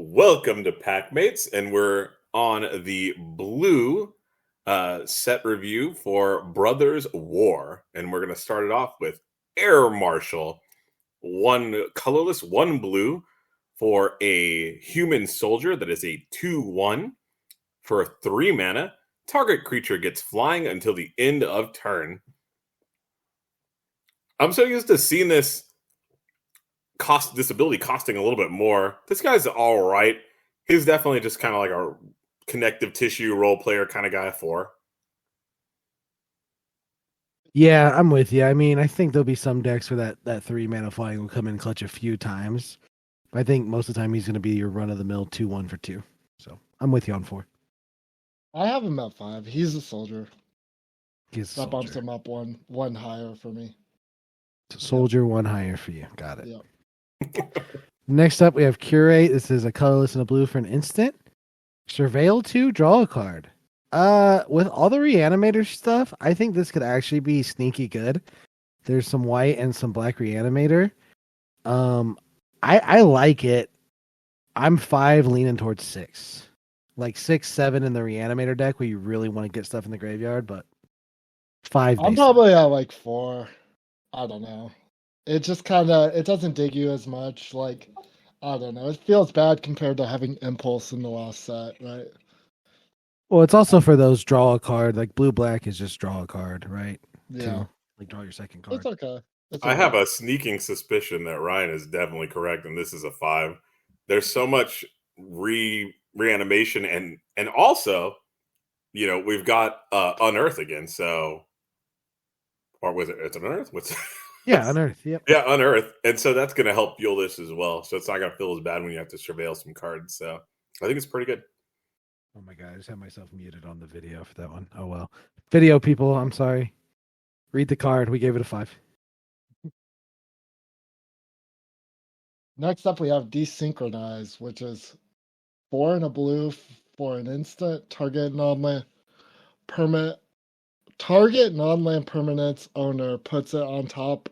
Welcome to Packmates, and we're on the blue set review for Brothers War, and we're going to start it off with Air Marshal, one colorless, one blue for a human soldier that is a 2/1 for 3 mana. Target creature gets flying until the end of turn. I'm so used to seeing this ability costing a little bit more. This guy's all right. He's definitely just kind of like a connective tissue role player kind of guy for. Yeah, I'm with you. I mean, I think there'll be some decks where that 3 mana flying will come in clutch a few times. I think most of the time he's going to be your run of the mill 2/1 for 2. So I'm with you on 4. I have him at 5. He's a soldier. That bumps him up one higher for me. Soldier, 1 higher for you. Got it. Yep. Next up, we have Courier. This is a colorless and a blue for an instant. Surveil 2, draw a card. With all the reanimator stuff, I think this could actually be sneaky good. There's some white and some black reanimator. I like it. I'm 5 leaning towards 6. Like 6, 7 in the reanimator deck where you really want to get stuff in the graveyard, but 5. I'm probably at like 4. I don't know. It just it doesn't dig you as much. Like, I don't know. It feels bad compared to having Impulse in the last set, right? Well, it's also for those draw a card. Like blue-black is just draw a card, right? Yeah. Like draw your second card. It's okay. I have a sneaking suspicion that Ryan is definitely correct, and this is a 5. There's so much reanimation, and also, we've got Unearth again, so... Or was it? It's Unearth? Yeah, Unearth. Yep. Yeah, Unearth. And so that's going to help fuel this as well. So it's not going to feel as bad when you have to surveil some cards. So I think it's pretty good. Oh my God, I just had myself muted on the video for that one. Oh well. Video people, I'm sorry. Read the card. We gave it a 5. Next up, we have Desynchronize, which is 4 and a blue for an instant. Target non-land permanent's owner puts it on top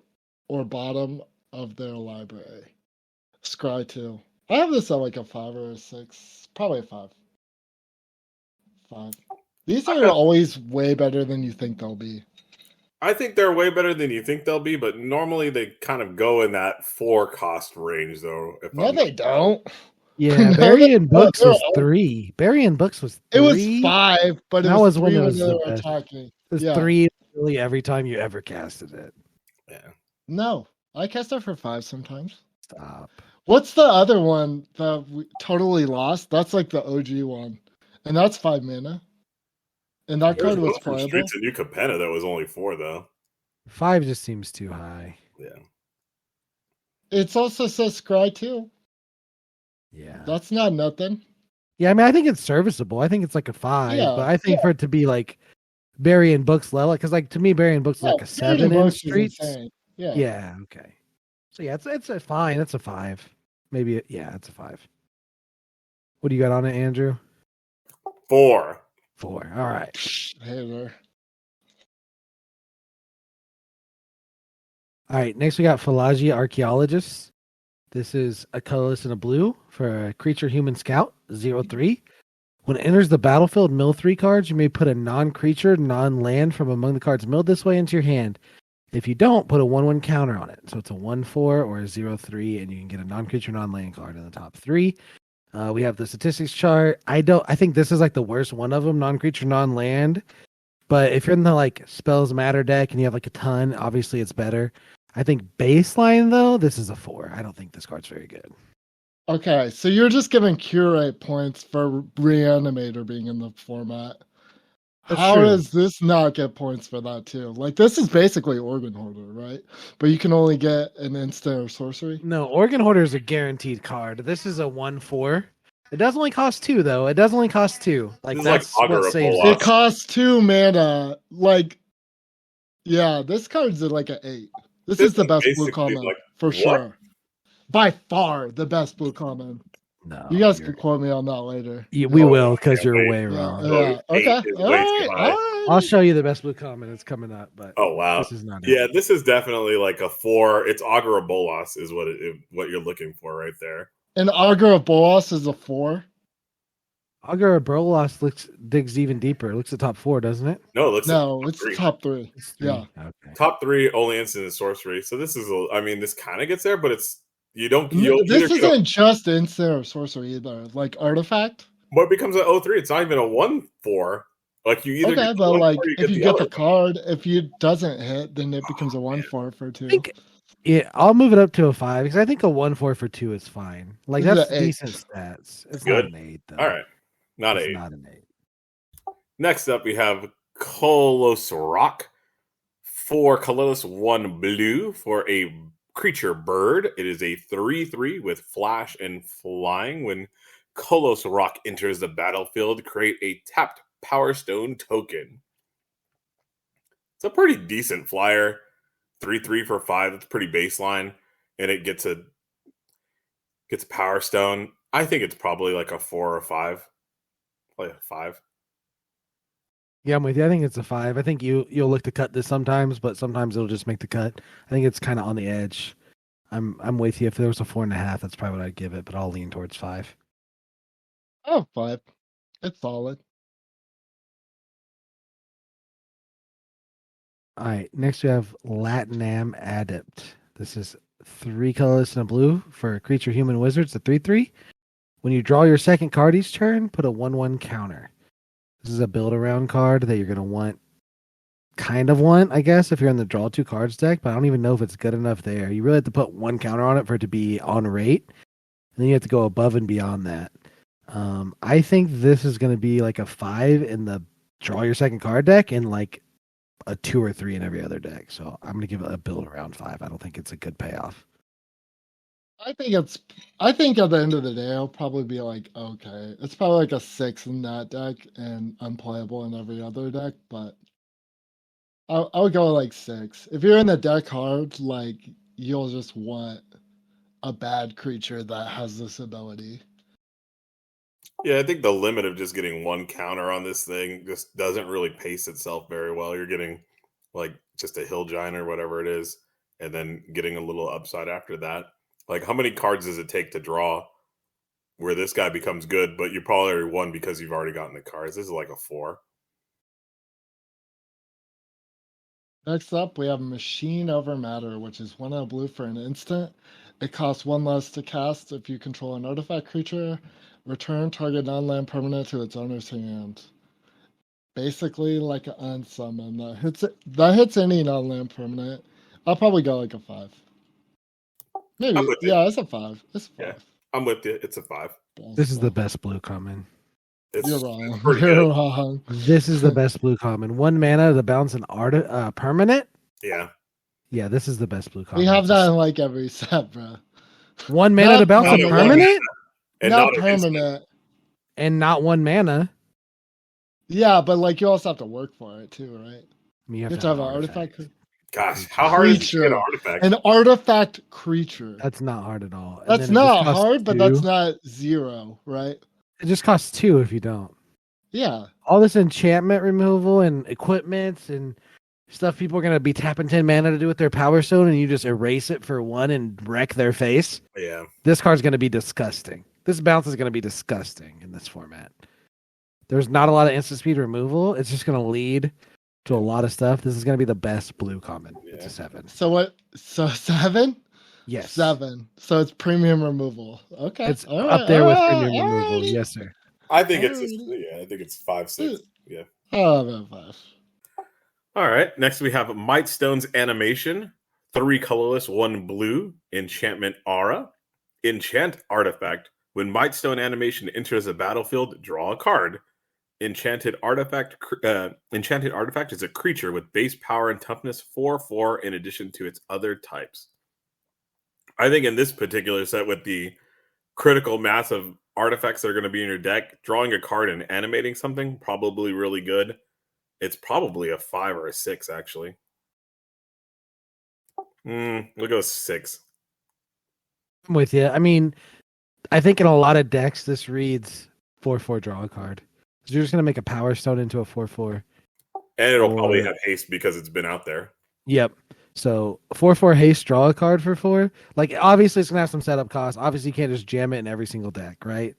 or bottom of their library. Scry 2. I have this at like a 5 or a 6. Probably a 5. 5. These are always way better than you think they'll be. I think they're way better than you think they'll be, but normally they kind of go in that 4 cost range, though. They don't. Yeah, Bury Books was 3. Bury Books was 3. It was 5, but it was 3 when they were attacking. It was 3 really every time you ever casted it. Yeah. No, I cast it for 5 sometimes. Stop. What's the other one that we totally lost? That's like the OG one, and that's 5 mana. And that card was playable. Streets of New Capenna that was only 4 though. 5 just seems too high. Yeah. It's also says Scry 2. Yeah. That's not nothing. Yeah, I mean, I think it's serviceable. I think it's like a 5, but I think for it to be like Bury Books level, because like to me, Bury Books is like a 7 in Streets. Yeah. Okay. So yeah, it's a fine. It's a 5. Maybe it's a 5. What do you got on it, Andrew? 4. 4. All right. Hater. All right. Next, we got Phalagia Archaeologist. This is a colorless and a blue for a creature human scout, 0/3. When it enters the battlefield, mill 3 cards. You may put a non-creature, non-land from among the cards milled this way into your hand. If you don't, put a 1/1 counter on it. So it's a 1/4 or a 0/3, and you can get a non-creature, non-land card in the top 3. We have the statistics chart. I think this is like the worst one of them, non-creature, non-land. But if you're in the like Spells Matter deck and you have like a ton, obviously it's better. I think baseline though, this is a 4. I don't think this card's very good. Okay, so you're just giving Curate points for Reanimator being in the format. How does this not get points for that too? Like this is basically Organ Hoarder, right? But you can only get an instant or sorcery. No, Organ Hoarder is a guaranteed card. This is a 1/4. It does only cost 2 though. It does only cost 2. Like that's what saves. It costs 2 mana. Like, yeah, this card's like an 8. This is the best blue comment for sure. By far the best blue comment. No, you guys can quote me on that later. We will, because you're way wrong. Yeah. Okay. All right. I'll show you the best blue comment. It's coming up. But oh wow, this is not. Yeah, this is definitely like a 4. It's Augur Bolas is what you're looking for right there. And Augur of Bolas is a 4. Augur Brolos digs even deeper. It looks at top 4, doesn't it? No, it looks No, at it's three. top 3. It's 3. Yeah. Okay. Top 3 only instant sorcery. So this is, I mean, this kind of gets there, but it's you don't. This You'll either get isn't just instant or sorcery either. Like artifact. what becomes an 0-3. It's not even a 1-4. Like you either Okay, get but one like or you if you the get other. the card, if you doesn't hit, then it becomes a 1-4 for 2. I think, yeah, I'll move it up to a 5 because I think a 1-4 for 2 is fine. Like This is that's an 8. decent stats. It's Good. not an 8 though. All right, not It's 8. not an 8. Next up, we have Kolos Rock. 4 colorless, 1 blue for a creature bird. It is a 3/3 with flash and flying. When Kolos Rock enters the battlefield, create a tapped Power Stone token. It's a pretty decent flyer. 3/3 for 5. It's pretty baseline, and it gets a Power Stone. I think it's probably like a 4 or 5. Probably a 5. Yeah, I'm with you. I think it's a 5. I think you'll look to cut this sometimes, but sometimes it'll just make the cut. I think it's kind of on the edge. I'm with you. If there was a 4.5, that's probably what I'd give it, but I'll lean towards 5. Oh, 5. It's solid. All right, next we have Latinam Adept. This is 3 colorless and a blue for a creature human wizard. It's a 3/3. When you draw your second card each turn, put a 1/1 counter. This is a build around card that you're going to want, I guess, if you're in the draw 2 cards deck, but I don't even know if it's good enough there. You really have to put 1 counter on it for it to be on rate, and then you have to go above and beyond that. I think this is going to be like a 5 in the draw your second card deck and like a 2 or 3 in every other deck. So I'm going to give it a build around 5. I don't think it's a good payoff. I think at the end of the day, it'll probably be like, okay. It's probably like a 6 in that deck and unplayable in every other deck, but I would go like 6. If you're in the deck hard, like you'll just want a bad creature that has this ability. Yeah, I think the limit of just getting 1 counter on this thing just doesn't really pace itself very well. You're getting like just a hill giant or whatever it is, and then getting a little upside after that. Like, how many cards does it take to draw where this guy becomes good, but you probably already won because you've already gotten the cards? This is like a 4. Next up, we have Machine Over Matter, which is 1 blue for an instant. It costs 1 less to cast if you control an artifact creature. Return target non-land permanent to its owner's hand. Basically, like an unsummon that hits any non-land permanent. I'll probably go like a 5. Maybe, yeah, it's a 5. It's a 5. Yeah, I'm with you. It's a 5. This is the best blue common. You're wrong. pretty You're good. wrong. This is the best blue common. 1 mana to bounce an permanent. Yeah. Yeah, this is the best blue common. We have that in like every set, bro. 1 mana Not to bounce a permanent. permanent And Not an instant. permanent. and not 1 mana. Yeah, but like you also have to work for it too, right? I mean, you You have to have an artifact. Gosh, how hard is it to Creature. get an artifact? An artifact creature. That's not hard at all. And That's then it just not costs hard, but 2. that's not 0, right? It just costs 2 if you don't. Yeah. All this enchantment removal and equipment and stuff people are going to be tapping 10 mana to do with their Power Stone, and you just erase it for 1 and wreck their face. Yeah. This card's going to be disgusting. This bounce is going to be disgusting in this format. There's not a lot of instant speed removal. It's just going to lead to a lot of stuff. This is going to be the best blue common. It's a 7. So what? So 7? Yes. 7. So it's premium removal. Okay. It's All up right, there all with right, premium all removal. righty. Yes, sir. I think it's Alrighty. I think it's 5, 6. Yeah. I'll have a 5. All right. Next we have Mightstone's Animation. 3 colorless, 1 blue. Enchantment Aura. Enchant Artifact. When Mightstone Animation enters the battlefield, draw a card. Enchanted Artifact is a creature with base power and toughness 4/4 in addition to its other types. I think in this particular set, with the critical mass of artifacts that are going to be in your deck, drawing a card and animating something, probably really good. It's probably a 5 or a 6, actually. We'll go 6. I'm with you. I mean, I think in a lot of decks, this reads 4/4 draw a card. So you're just going to make a Power Stone into a 4/4. And it'll probably have haste because it's been out there. Yep. So 4/4 haste, draw a card for 4. Like obviously it's gonna have some setup costs. Obviously you can't just jam it in every single deck, right?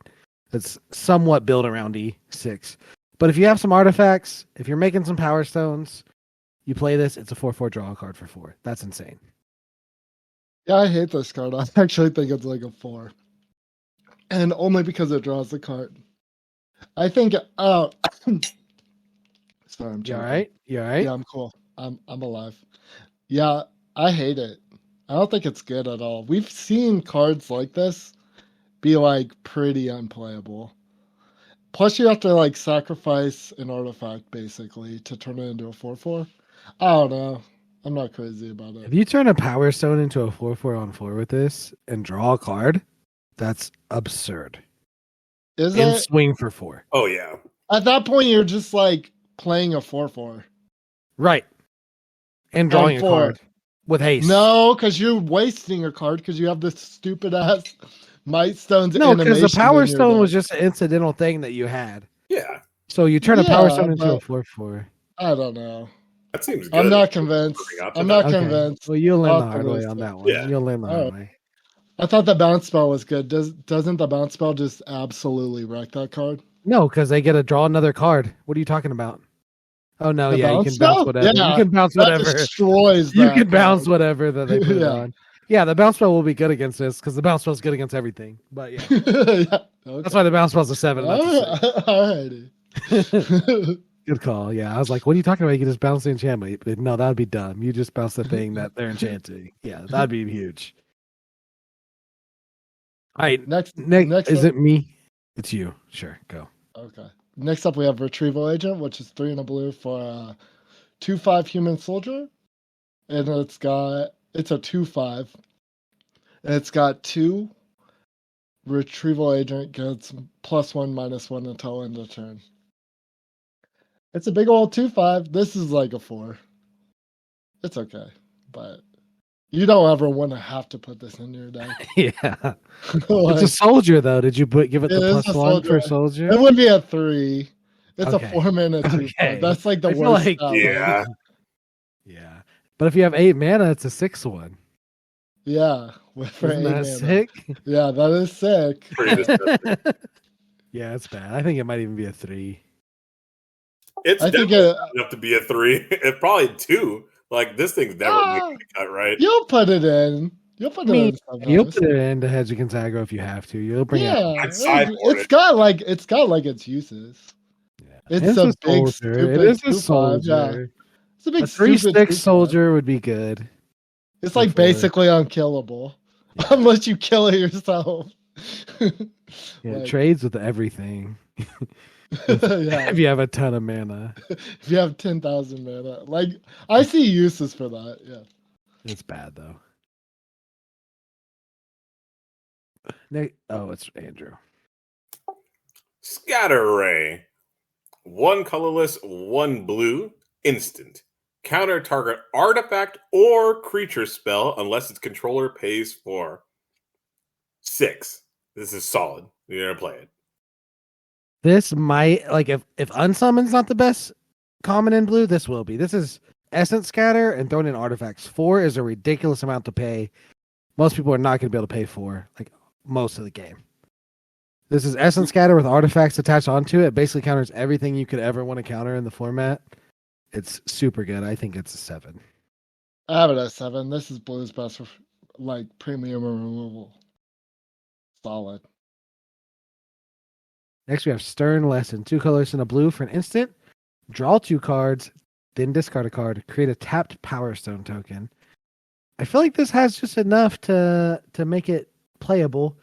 It's somewhat built around E6. But if you have some artifacts, if you're making some power stones, you play this, it's a 4/4 draw a card for 4. That's insane. Yeah, I hate this card. I actually think it's like a 4. And only because it draws the card. I think sorry, I'm You joking. alright? You alright? Yeah, I'm cool. I'm alive. Yeah, I hate it. I don't think it's good at all. We've seen cards like this be like pretty unplayable. Plus you have to like sacrifice an artifact basically to turn it into a 4/4. I don't know. I'm not crazy about If it. you turn a power stone into a 4/4 on 4 with this and draw a card, that's absurd. Is And it? swing for 4. Oh yeah. At that point you're just like playing a 4/4. Right. And drawing a 4. card with haste. No, because you're wasting a card because you have this stupid ass Might Stone's No, because the animation power in your stone deck. was just an incidental thing that you had. Yeah. So you turn a power Yeah, stone into a but- 4/4. I don't know. That seems good. I'm not convinced. Moving up to I'm not that. Okay. convinced. Well, you'll learn I'll the hard way on convince that it. one. Yeah. You'll learn the hard Alright. way. I thought the bounce spell was good. Doesn't the bounce spell just absolutely wreck that card? No, because they get to draw another card. What are you talking about? Oh no, The yeah, you bounce can spell? bounce whatever. Yeah, You can bounce That whatever. destroys You that can bounce card. whatever that they put it Yeah. on. Yeah, the bounce spell will be good against this because the bounce spell is good against everything. But yeah, Yeah, that's why the bounce spell's a 7. Not a 6. Alrighty. Good call. Yeah, I was like, what are you talking about? You can just bounce the enchantment. But no, that'd be dumb. You just bounce the thing that they're enchanting. Yeah, that'd be huge. All right, Next is up, it me? It's you. Sure, go. okay. Next up, we have Retrieval Agent, which is 3 and a blue for a 2/5 human soldier, and it's a 2/5, and it's got 2. Retrieval Agent gets +1/-1 until end of turn. It's a big old 2/5. This is like a 4. It's okay, but you don't ever want to have to put this in your deck. Yeah, Like, it's a soldier though. Did you give it It the is a +1 for soldier. soldier? it would be a 3. It's Okay. a 4-mana 2/5. Okay. That's like the I feel worst. like- ever. Yeah. Yeah, but if you have 8 mana, it's a 6/1. Yeah. For Isn't 8 that mana. sick? Yeah, that is sick. Pretty disgusting. Yeah, it's bad. I think it might even be a 3. It's I think definitely enough to be a 3. It's probably 2. Like this thing's never making the cut, right? You'll put it in. You'll put I mean, it in sometimes. You'll put it in to hedge against aggro if you have to. You'll bring it. Yeah, I'd sideboard it's it. got like its uses. Yeah. It's a big soldier. stupid It is a 2/5, soldier. yeah. It's a big A 3/6 stupid 2/5. soldier would be good. It's like before- basically unkillable Yeah. unless you kill it yourself. Yeah, it Like- trades with everything. Yeah, If you have a ton of mana, if you have 10,000 mana, like I see uses for that. Yeah. it's bad though. Oh, it's Andrew. Scatter Ray. 1 colorless, 1 blue, instant. Counter target artifact or creature spell unless its controller pays for 6. This is solid. You're gonna play it. This might like if unsummon's not the best common in blue, this will be. This is Essence Scatter and throwing in artifacts. 4 is a ridiculous amount to pay. Most people are not going to be able to pay 4 like most of the game. This is Essence Scatter with artifacts attached onto it. Basically counters everything you could ever want to counter in the format. It's super good. I think it's a 7. I have it at 7. This is blue's best for like premium removal. Solid. Next we have Stern Lesson. 2 colors and a blue for an instant. Draw 2 cards, then discard a card. Create a tapped Power Stone token. I feel like this has just enough to make it playable.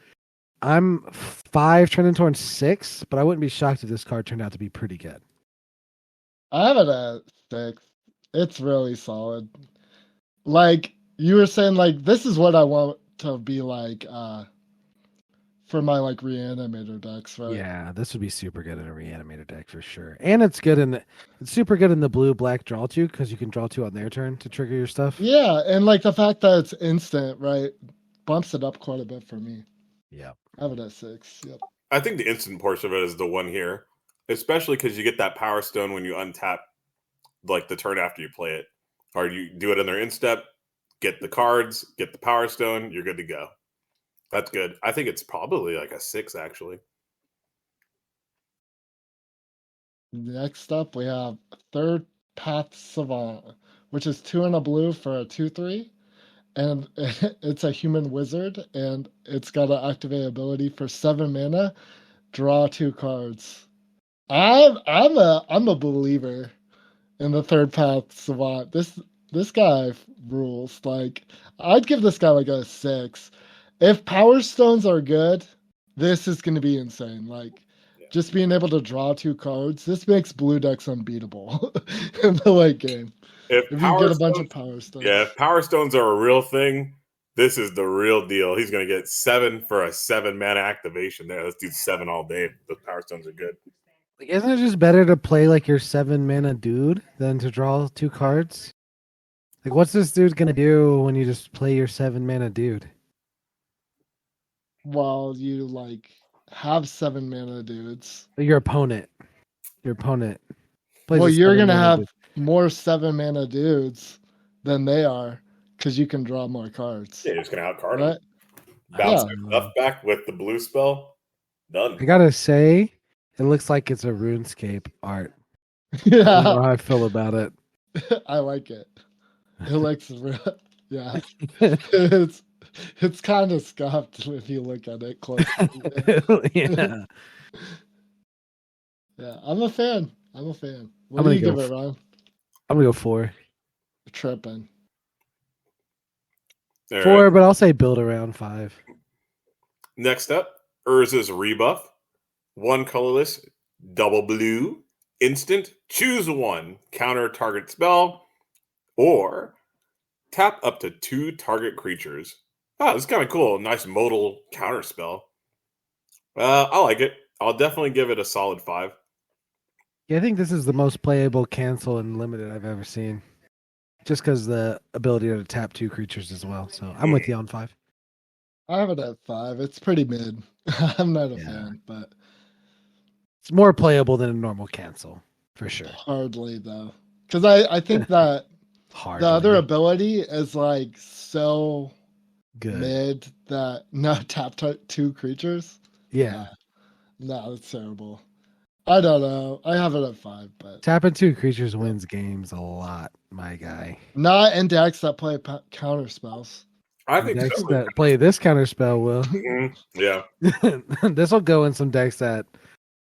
I'm 5 trending towards 6, but I wouldn't be shocked if this card turned out to be pretty good. I have it at 6. It's really solid. Like you were saying, like this is what I want to be like for my like reanimator decks, right? Yeah, this would be super good in a reanimator deck for sure. And it's super good in the blue black draw 2 because you can draw 2 on their turn to trigger your stuff. Yeah, and like the fact that it's instant, right, bumps it up quite a bit for me. Yeah. I have it at 6. Yep. I think the instant portion of it is the one here, especially because you get that Power Stone when you untap, like the turn after you play it, or you do it in their instep. get the cards, get the Power Stone, you're good to go. That's good. I think it's probably like a 6, actually. Next up, we have Third Path Savant, which is 2 and a blue for a 2/3. And it's a human wizard, and it's got an activate ability for 7 mana. Draw 2 cards. I'm a believer in the Third Path Savant. This guy rules. Like, I'd give this guy like a 6. If Power Stones are good, this is going to be insane. Like, just being able to draw 2 cards, this makes blue decks unbeatable in the late game. If you get a bunch of Power Stones. Yeah, if Power Stones are a real thing, this is the real deal. He's going to get 7 for a 7 mana activation there. Let's do 7 all day. The Power Stones are good. Like, isn't it just better to play like your 7 mana dude than to draw 2 cards? Like, what's this dude gonna do when you just play your 7 mana dude? Well, you like have 7 mana dudes. Your opponent. Plays well, a you're 7 gonna mana have dude. more 7 mana dudes than they are because you can draw more cards. Yeah, you're just going to outcard Right? him. Bounce stuff back with the blue spell. Done. I gotta say, it looks like it's a RuneScape art. I don't know Yeah, how I feel about it. I like it. It looks real. Yeah, it's kind of scuffed if you look at it closely. Yeah. Yeah, I'm a fan. What I'm do gonna you go give it, Ron? I'm gonna go 4. Tripping. All 4, right. but I'll say build around 5. Next up, Urza's Rebuff. 1 colorless, double blue, instant, choose 1, counter target spell, or tap up to 2 target creatures. Oh, this is kind of cool. Nice modal counter spell. I like it. I'll definitely give it a solid 5. Yeah, I think this is the most playable cancel and limited I've ever seen. Just because the ability to tap 2 creatures as well. So I'm with you on 5. I have it at 5. It's pretty mid. I'm not a Yeah. fan, but It's more playable than a normal cancel, for sure. hardly though. Because I think that Hard. the other ability is like so good. mid that no tap 2 creatures. Yeah. No, it's terrible. I don't know. I have it at 5, but Tapping 2 creatures wins games a lot, my guy. not in decks that play counter spells. I think Decks so. that play this counter spell will. Yeah. This will go in some decks that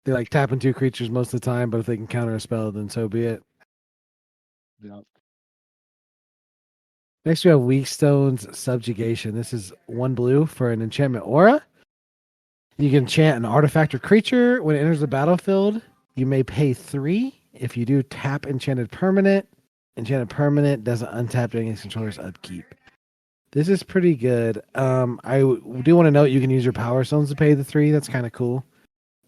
they like tapping 2 creatures most of the time, but if they can counter a spell, then so be it. Yeah. Next, we have Weak Stone's Subjugation. This is 1 blue for an enchantment aura. You can enchant an artifact or creature. When it enters the battlefield, you may pay 3. If you do, tap enchanted permanent. Enchanted permanent doesn't untap during its controller's upkeep. This is pretty good. I do want to note you can use your power stones to pay the 3. That's kind of cool.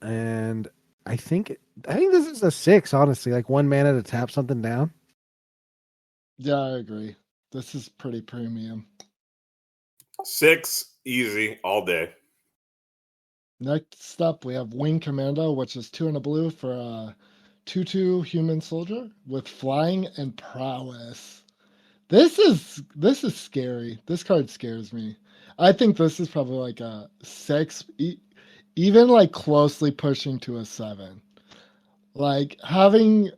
And I think this is a 6, honestly. Like 1 mana to tap something down. Yeah, I agree. This is pretty premium. 6, easy, all day. Next up, we have Wing Commando, which is 2 and a blue for a 2/2 human soldier with flying and prowess. This is scary. This card scares me. I think this is probably like a 6, even like closely pushing to a 7. Like having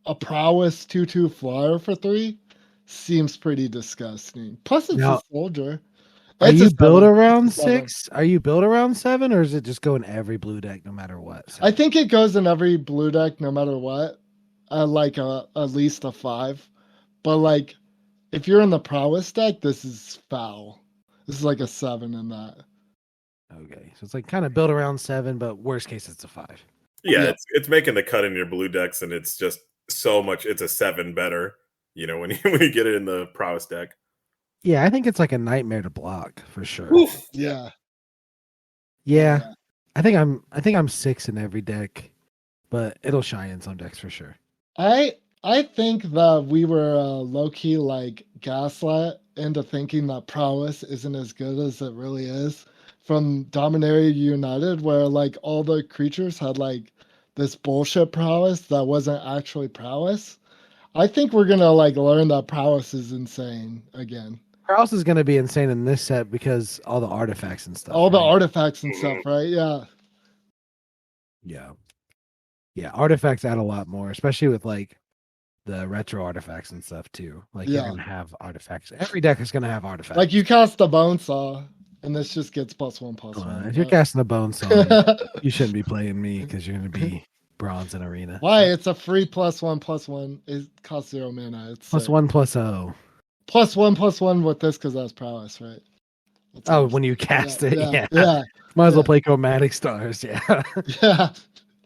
a prowess 2/2 flyer for 3 seems pretty disgusting. Plus, it's Now, a soldier. Are It's a you built 7. around It's a 7. 6? Are you built around 7, or is it just go in every blue deck no matter what? I think it goes in every blue deck no matter what. Like at least a 5. But like if you're in the prowess deck, this is foul. This is like a 7 in that. Okay, so it's like kind of built around 7, but worst case it's a 5. Yeah, Yeah. it's making the cut in your blue decks, and it's just so much. It's a 7 better, when you get it in the prowess deck. Yeah, I think it's like a nightmare to block for sure. Oof. Yeah. Yeah, I think I'm 6 in every deck, but it'll shine in some decks for sure. I think that we were low key like gaslit into thinking that prowess isn't as good as it really is from Dominaria United, where like all the creatures had like this bullshit prowess that wasn't actually prowess. I think we're gonna like learn that prowess is insane again. Kraus is going to be insane in this set because all the artifacts and stuff. All the right? artifacts and stuff, right? Yeah. Yeah, artifacts add a lot more, especially with like the retro artifacts and stuff too. Like you're Yeah. gonna have artifacts. Every deck is gonna have artifacts. Like you cast the bone saw, and this just gets +1/+1. If you're casting a bone saw, you shouldn't be playing me because you're gonna be bronze in arena. Why? It's a free +1/+1. It costs 0 mana. It's +1/+0. +1/+1 with this because that's prowess, right? That's Oh, what when you cast it, yeah. Yeah. Might as well play Chromatic Stars, yeah. Yeah.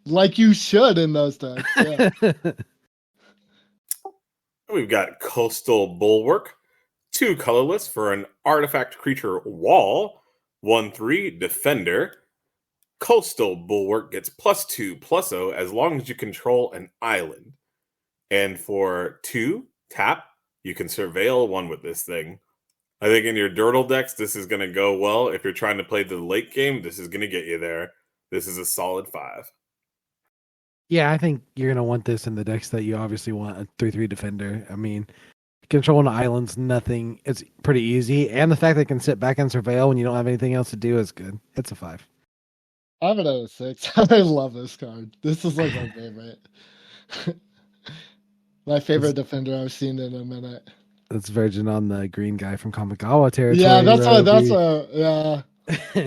Like you should in those decks. Yeah. We've got Coastal Bulwark, 2 colorless for an artifact creature wall, 1/3 defender. Coastal Bulwark gets +2/+0 as long as you control an island. And for 2 tap, you can surveil 1 with this thing. I think in your Dirtle decks, this is going to go well. If you're trying to play the late game, this is going to get you there. This is a solid 5. Yeah, I think you're gonna want this in the decks that you obviously want a 3/3 defender. I mean, controlling islands, nothing. It's pretty easy, and the fact that it can sit back and surveil when you don't have anything else to do is good. It's a 5. I have it at a 6. I love this card. This is like my favorite. My favorite defender I've seen in a minute. That's Virgin on the green guy from Kamigawa territory. Yeah, yeah.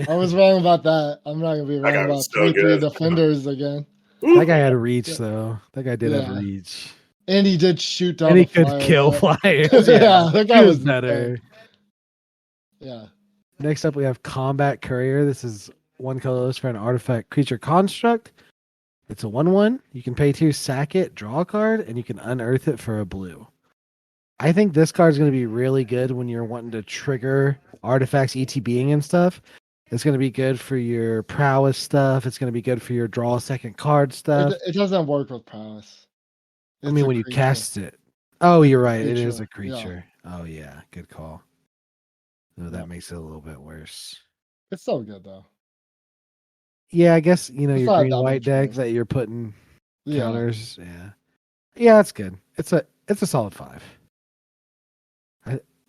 I was wrong about that. I'm not gonna be wrong about so 3/3 good. defenders again. That guy had a reach though. That guy did have a reach. And he did shoot down And he the could flyer, kill right? flyers. Yeah, that guy He was better. Yeah. Next up we have Combat Courier. This is 1 colorless for an artifact creature construct. It's a 1/1. You can pay 2, sack it, draw a card, and you can unearth it for a blue. I think this card is going to be really good when you're wanting to trigger artifacts ETBing and stuff. It's going to be good for your prowess stuff. It's going to be good for your draw a second card stuff. It doesn't work with prowess. I mean, when you cast it. Oh, you're right. It is a Creature, yeah. creature. Oh, yeah. Good call. No, that makes it a little bit worse. It's still good though. Yeah, I guess, It's your not green that white much deck worse. that you're putting Yeah. counters. Yeah, it's good. It's a solid 5.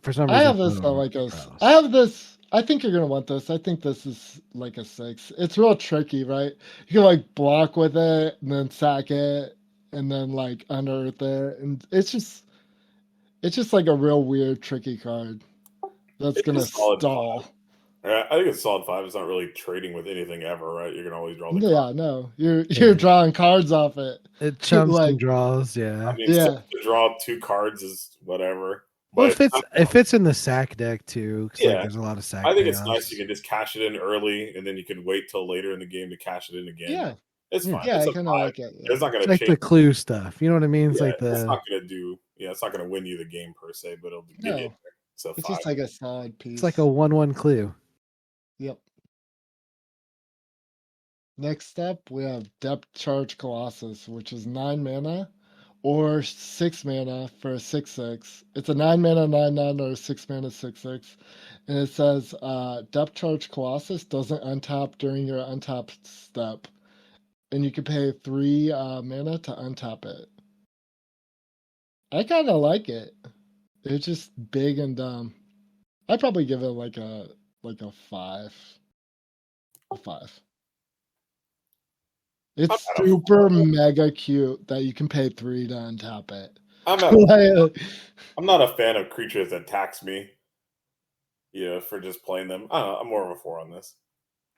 For some reason, I have this put it though, on like a. prowess. I have this. I think you're gonna want this. I think this is like a 6. It's real tricky, right? You can like block with it and then sack it and then like unearth it, and it's just like a real weird tricky card that's It's gonna a solid stall. 5. I think it's solid 5. It's not really trading with anything ever, right? You're gonna always draw the Yeah, card. no, you're drawing cards off it. It chumps like- and draws, yeah. I mean, Yeah. to draw 2 cards is whatever. Well, But it fits in the sack deck too. 'Cause, Yeah. there's a lot of sack. I think it's payoffs. nice. You can just cash it in early, and then you can wait till later in the game to cash it in again. Yeah, It's Yeah. fine. yeah, It's I a kind of 5. like it. It's not going It's to like the change. clue stuff. You know what I mean? It's Yeah, like it's the not going to do. Yeah, it's not going to win you the game per se, but it'll get you No. there. So It's 5. just like a side piece. it's like a 1/1 clue. Yep. Next up, we have Depth Charge Colossus, which is 9 mana or 6 mana for a 6/6. It's a 9 mana 9/9 or a 6 mana 6/6. And it says Depth Charge Colossus doesn't untap during your untap step. And you can pay 3 mana to untap it. I kind of like it. It's just big and dumb. I'd probably give it like a 5. A 5. It's I'm not a super mega cute that you can pay 3 to untap it. I'm not. Like, I'm not a fan of creatures that tax me. Yeah, for just playing them. I don't know, I'm more of a 4 on this.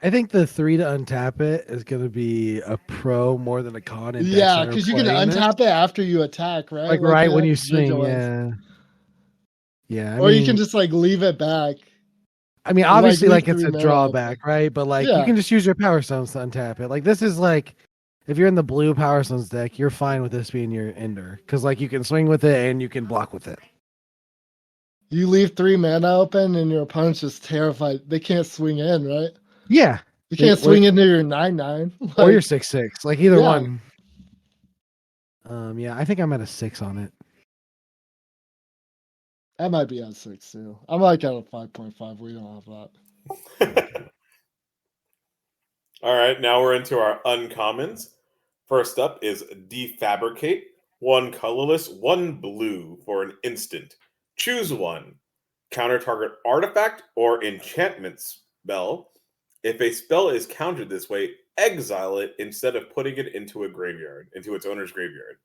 I think the 3 to untap it is going to be a pro more than a con. In decks yeah, that are because you can playing untap it after you attack, right? like right when have you swing. vigilance. Yeah. I Or mean, you can just like leave it back. I mean, like, obviously, leave like it's 3 a mana drawback, right? But like Yeah. you can just use your Power Stones to untap it. Like this is like, if you're in the blue Power Stones deck, you're fine with this being your ender because like you can swing with it and you can block with it. You leave 3 mana open and your opponent's just terrified. They can't swing in, right? Yeah, You can't Or- swing into your 9/9. or your 6/6, like either Yeah. one. Yeah, I think I'm at a 6 on it. I might be at 6 too. I'm like at a 5.5. We don't have that. All right, now we're into our uncommons. First up is Defabricate. 1 colorless, 1 blue for an instant. Choose 1. Counter target artifact or enchantment spell. If a spell is countered this way, exile it instead of putting it into into its owner's graveyard.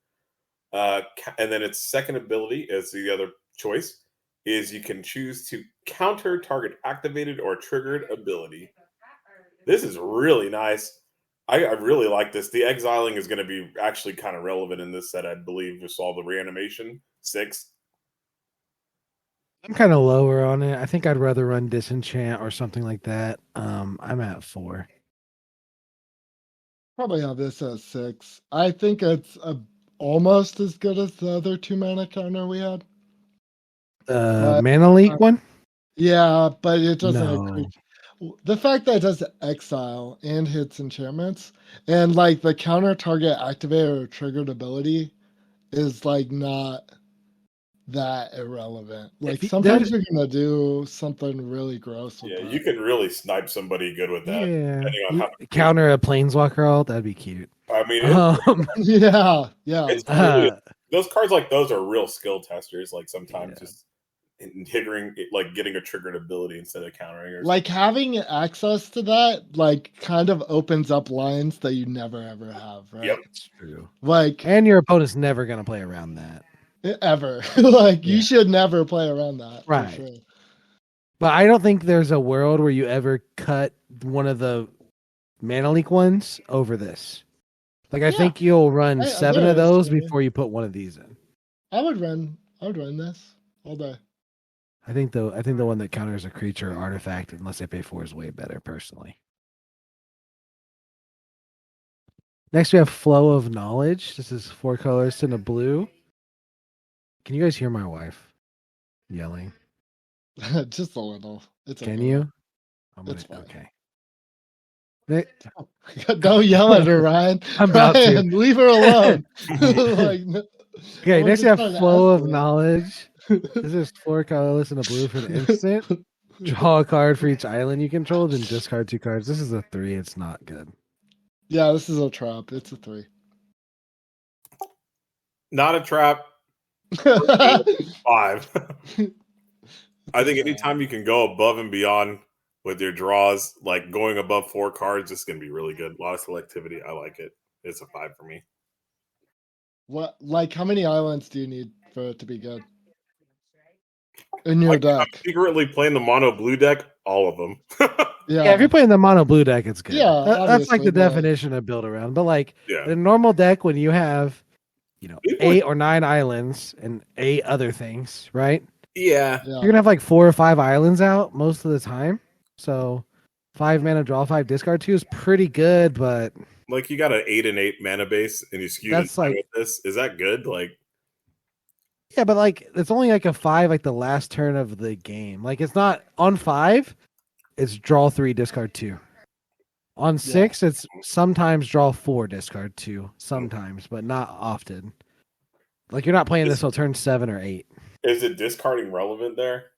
And then its second ability is the other choice is you can choose to counter target activated or triggered ability. This is really nice. I really like this. The exiling is going to be actually kind of relevant in this set, I believe, just all the reanimation. 6. I'm kind of lower on it. I think I'd rather run Disenchant or something like that. I'm at 4. Probably have this at 6. I think it's almost as good as the other 2 mana counter we had. Mana Leak one? Yeah, but it doesn't. No. The fact that it does exile and hits enchantments, and like the counter target activated or triggered ability is like not that irrelevant. Like sometimes you're gonna do something really gross with that. You can really snipe somebody good with that. Yeah. Counter a planeswalker ult, that'd be cute. I mean, yeah. It's really, those cards like those are real skill testers. Like sometimes just getting a triggered ability instead of countering. Like having access to that, like kind of opens up lines that you never ever have, right? Yep, it's true. Like, and your opponent's never gonna play around that ever. Like you should never play around that, right? For sure. But I don't think there's a world where you ever cut one of the Mana Leak ones over this. Like I think you'll run 7 of those before you put one of these in. I would run this all day. I think the one that counters a creature or artifact, unless they pay 4, is way better personally. Next we have Flow of Knowledge. This is 4 colors in a blue. Can you guys hear my wife yelling? Just a little. Can you? It's fine. Okay. Don't yell at her, Ryan. I'm about to. Leave her alone. Okay, next we have Flow of Knowledge. This is 4 colorless and a blue for the instant. Draw a card for each island you control, then discard 2 cards. This is a 3. It's not good. Yeah, this is a trap. It's a 3. Not a trap. 5. I think anytime you can go above and beyond with your draws, like going above 4 cards, it's going to be really good. A lot of selectivity. I like it. It's a 5 for me. What? Like, how many islands do you need for it to be good? In your deck. I'm secretly playing the mono blue deck, all of them. Yeah, if you're playing the mono blue deck, it's good. Yeah, that's like the definition of build around. But like in a normal deck, when you have 8 or 9 islands and 8 other things, right? Yeah. You're gonna have like 4 or 5 islands out most of the time. So 5 mana draw 5 discard 2 is pretty good, but like you got an 8 and 8 mana base and you skew with this. Is that good? Like yeah, but like it's only like a 5 like the last turn of the game. Like it's not on 5, it's draw 3, discard 2. On 6, it's sometimes draw 4, discard 2. Sometimes, but not often. Like you're not playing this till turn 7 or 8. Is it discarding relevant there?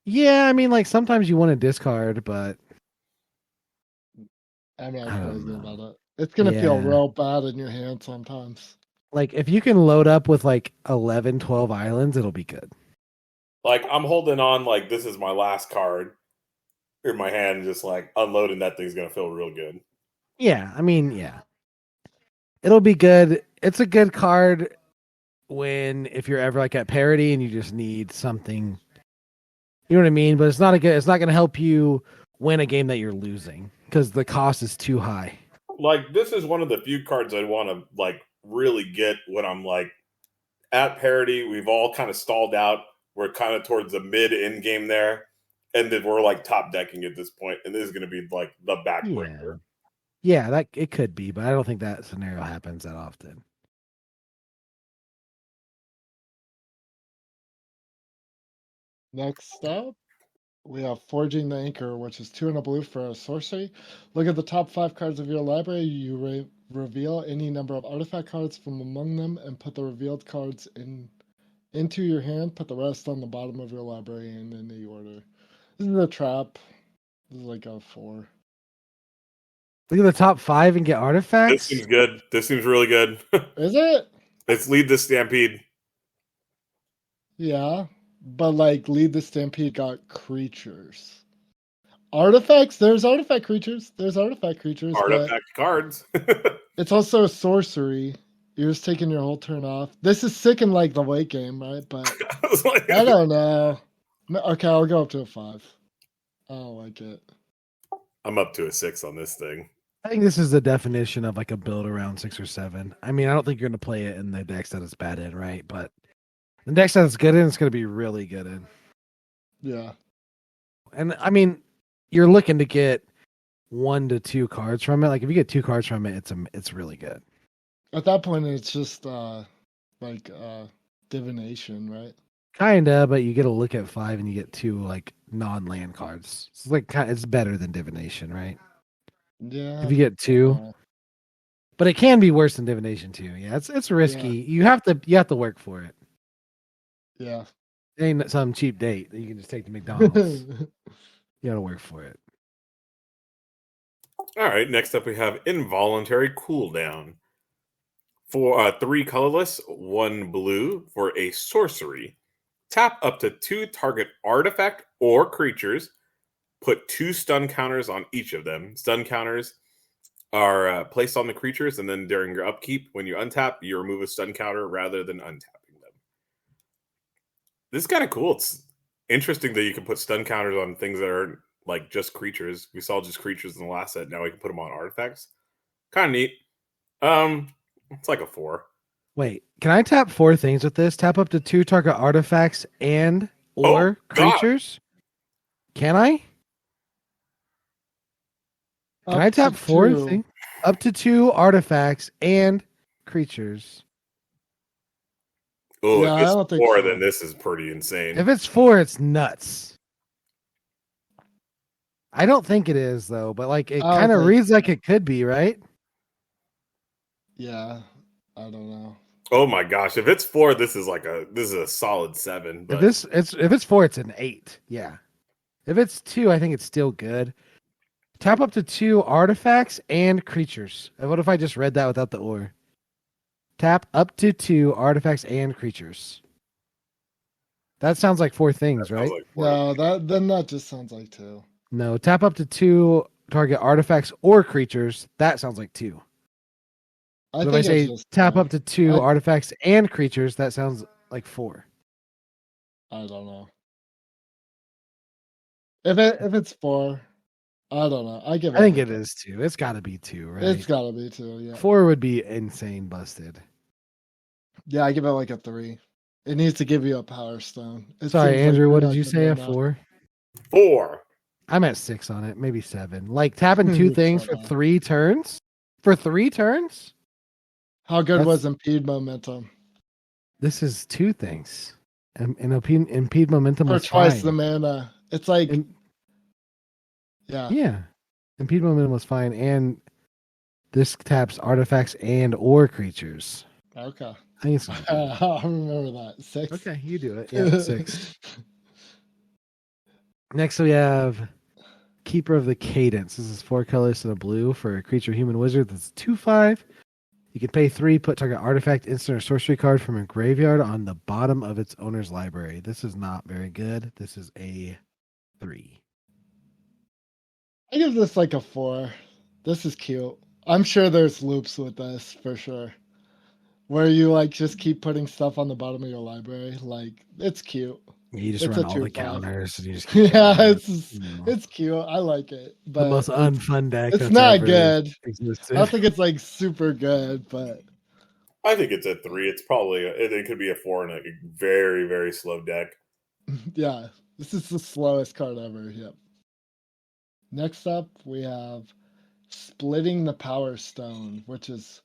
Yeah, I mean like sometimes you want to discard, but I'm not crazy about it. It's gonna feel real bad in your hand sometimes. Like if you can load up with like 11, 12 islands, it'll be good. Like I'm holding on like this is my last card in my hand, just like unloading that thing's gonna feel real good. Yeah, I mean, yeah. It'll be good. It's a good card if you're ever like at parity and you just need something. You know what I mean? But it's not gonna help you win a game that you're losing because the cost is too high. Like this is one of the few cards I want to like really get when I'm like at parity. We've all kind of stalled out. We're kind of towards the mid end game there, and then we're like top decking at this point, and this is going to be like the backbreaker. Yeah, that it could be, but I don't think that scenario happens that often. Next up, we have Forging the Anchor, which is 2 and a blue for a sorcery. Look at the top 5 cards of your library. You reveal any number of artifact cards from among them and put the revealed cards into your hand. Put the rest on the bottom of your library in any order. This is a trap. This is like a 4. Look at the top 5 and get artifacts. This seems good. This seems really good. Is it? Let's lead the Stampede. Yeah. but like Lead the Stampede got creatures. Artifacts, there's artifact creatures. There's artifact creatures, Artifact cards. it's also a sorcery. You're just taking your whole turn off. This is sick in like the late game, right? But I was like, I don't know. Okay, I'll go up to a 5. I don't like it. I'm up to a 6 on this thing. I think this is the definition of like a build around 6 or 7. I mean, I don't think you're going to play it in the decks that it's bad in, right? But the decks that it's good in, it's going to be really good in. Yeah. And I mean, you're looking to get 1 to 2 cards from it. Like if you get 2 cards from it, it's really good. At that point, it's just divination, right? Kinda, but you get a look at 5 and you get 2 like non-land cards. It's like it's better than divination, right? Yeah. If you get 2, but it can be worse than divination too. Yeah, it's risky. Yeah. You have to work for it. Yeah. It ain't some cheap date that you can just take to McDonald's. You got to work for it. All right, next up we have Involuntary Cooldown. For 3 colorless, 1 blue for a sorcery. Tap up to 2 target artifact or creatures. Put 2 stun counters on each of them. Stun counters are placed on the creatures, and then during your upkeep, when you untap, you remove a stun counter rather than untapping them. This is kind of cool. It's interesting that you can put stun counters on things that are like just creatures. We saw just creatures in the last set. Now we can put them on artifacts. Kind of neat. It's like a 4. Wait, can I tap 4 things with this? Tap up to 2 target artifacts and or creatures? Can I? Can I tap 4 things? Up to 2 artifacts and creatures. Oh, Yeah, if it's 4, then this is pretty insane. If it's 4, it's nuts. I don't think it is though, but like it kind of reads like it could be, right? Yeah, I don't know. Oh my gosh! If it's 4, this is a solid 7. But... If it's 4, it's an 8. Yeah. If it's 2, I think it's still good. Tap up to 2 artifacts and creatures. What if I just read that without the or? Tap up to 2 artifacts and creatures. That sounds like 4 things, right? Like 4. No, that just sounds like 2. No, tap up to 2 target artifacts or creatures. That sounds like 2. If I say tap up to 2 artifacts and creatures, that sounds like 4. I don't know. If it's 4, I don't know. I think it is 2. It's got to be 2, right? It's got to be 2. Yeah. 4 would be insane busted. Yeah, I give it like a 3. It needs to give you a power stone. Sorry, Andrew. What did you say? A 4? 4. I'm at 6 on it, maybe 7. Like tapping 2 things for 3 turns. For 3 turns. How good was Impede Momentum? This is 2 things. And Impede Momentum was twice fine. The mana. It's like... Yeah. Impede Momentum was fine. And this taps artifacts and or creatures. Okay. I think it's I'll remember that. 6. Okay, you do it. Yeah, 6. Next we have Keeper of the Cadence. This is 4 colors and a blue for a creature human wizard. That's 2/5. You can pay 3, put target artifact, instant, or sorcery card from a graveyard on the bottom of its owner's library. This is not very good. This is a 3. I give this like a 4. This is cute. I'm sure there's loops with this for sure. Where you like just keep putting stuff on the bottom of your library. Like, it's cute. You just run all the counters and you just it's cute. I like it. But the most unfun deck. It's not good. Existed. I don't think it's like super good, but I think it's a 3. It's probably it could be a 4 in a very, very slow deck. Yeah, this is the slowest card ever. Yep. Next up, we have Splitting the Power Stone, which is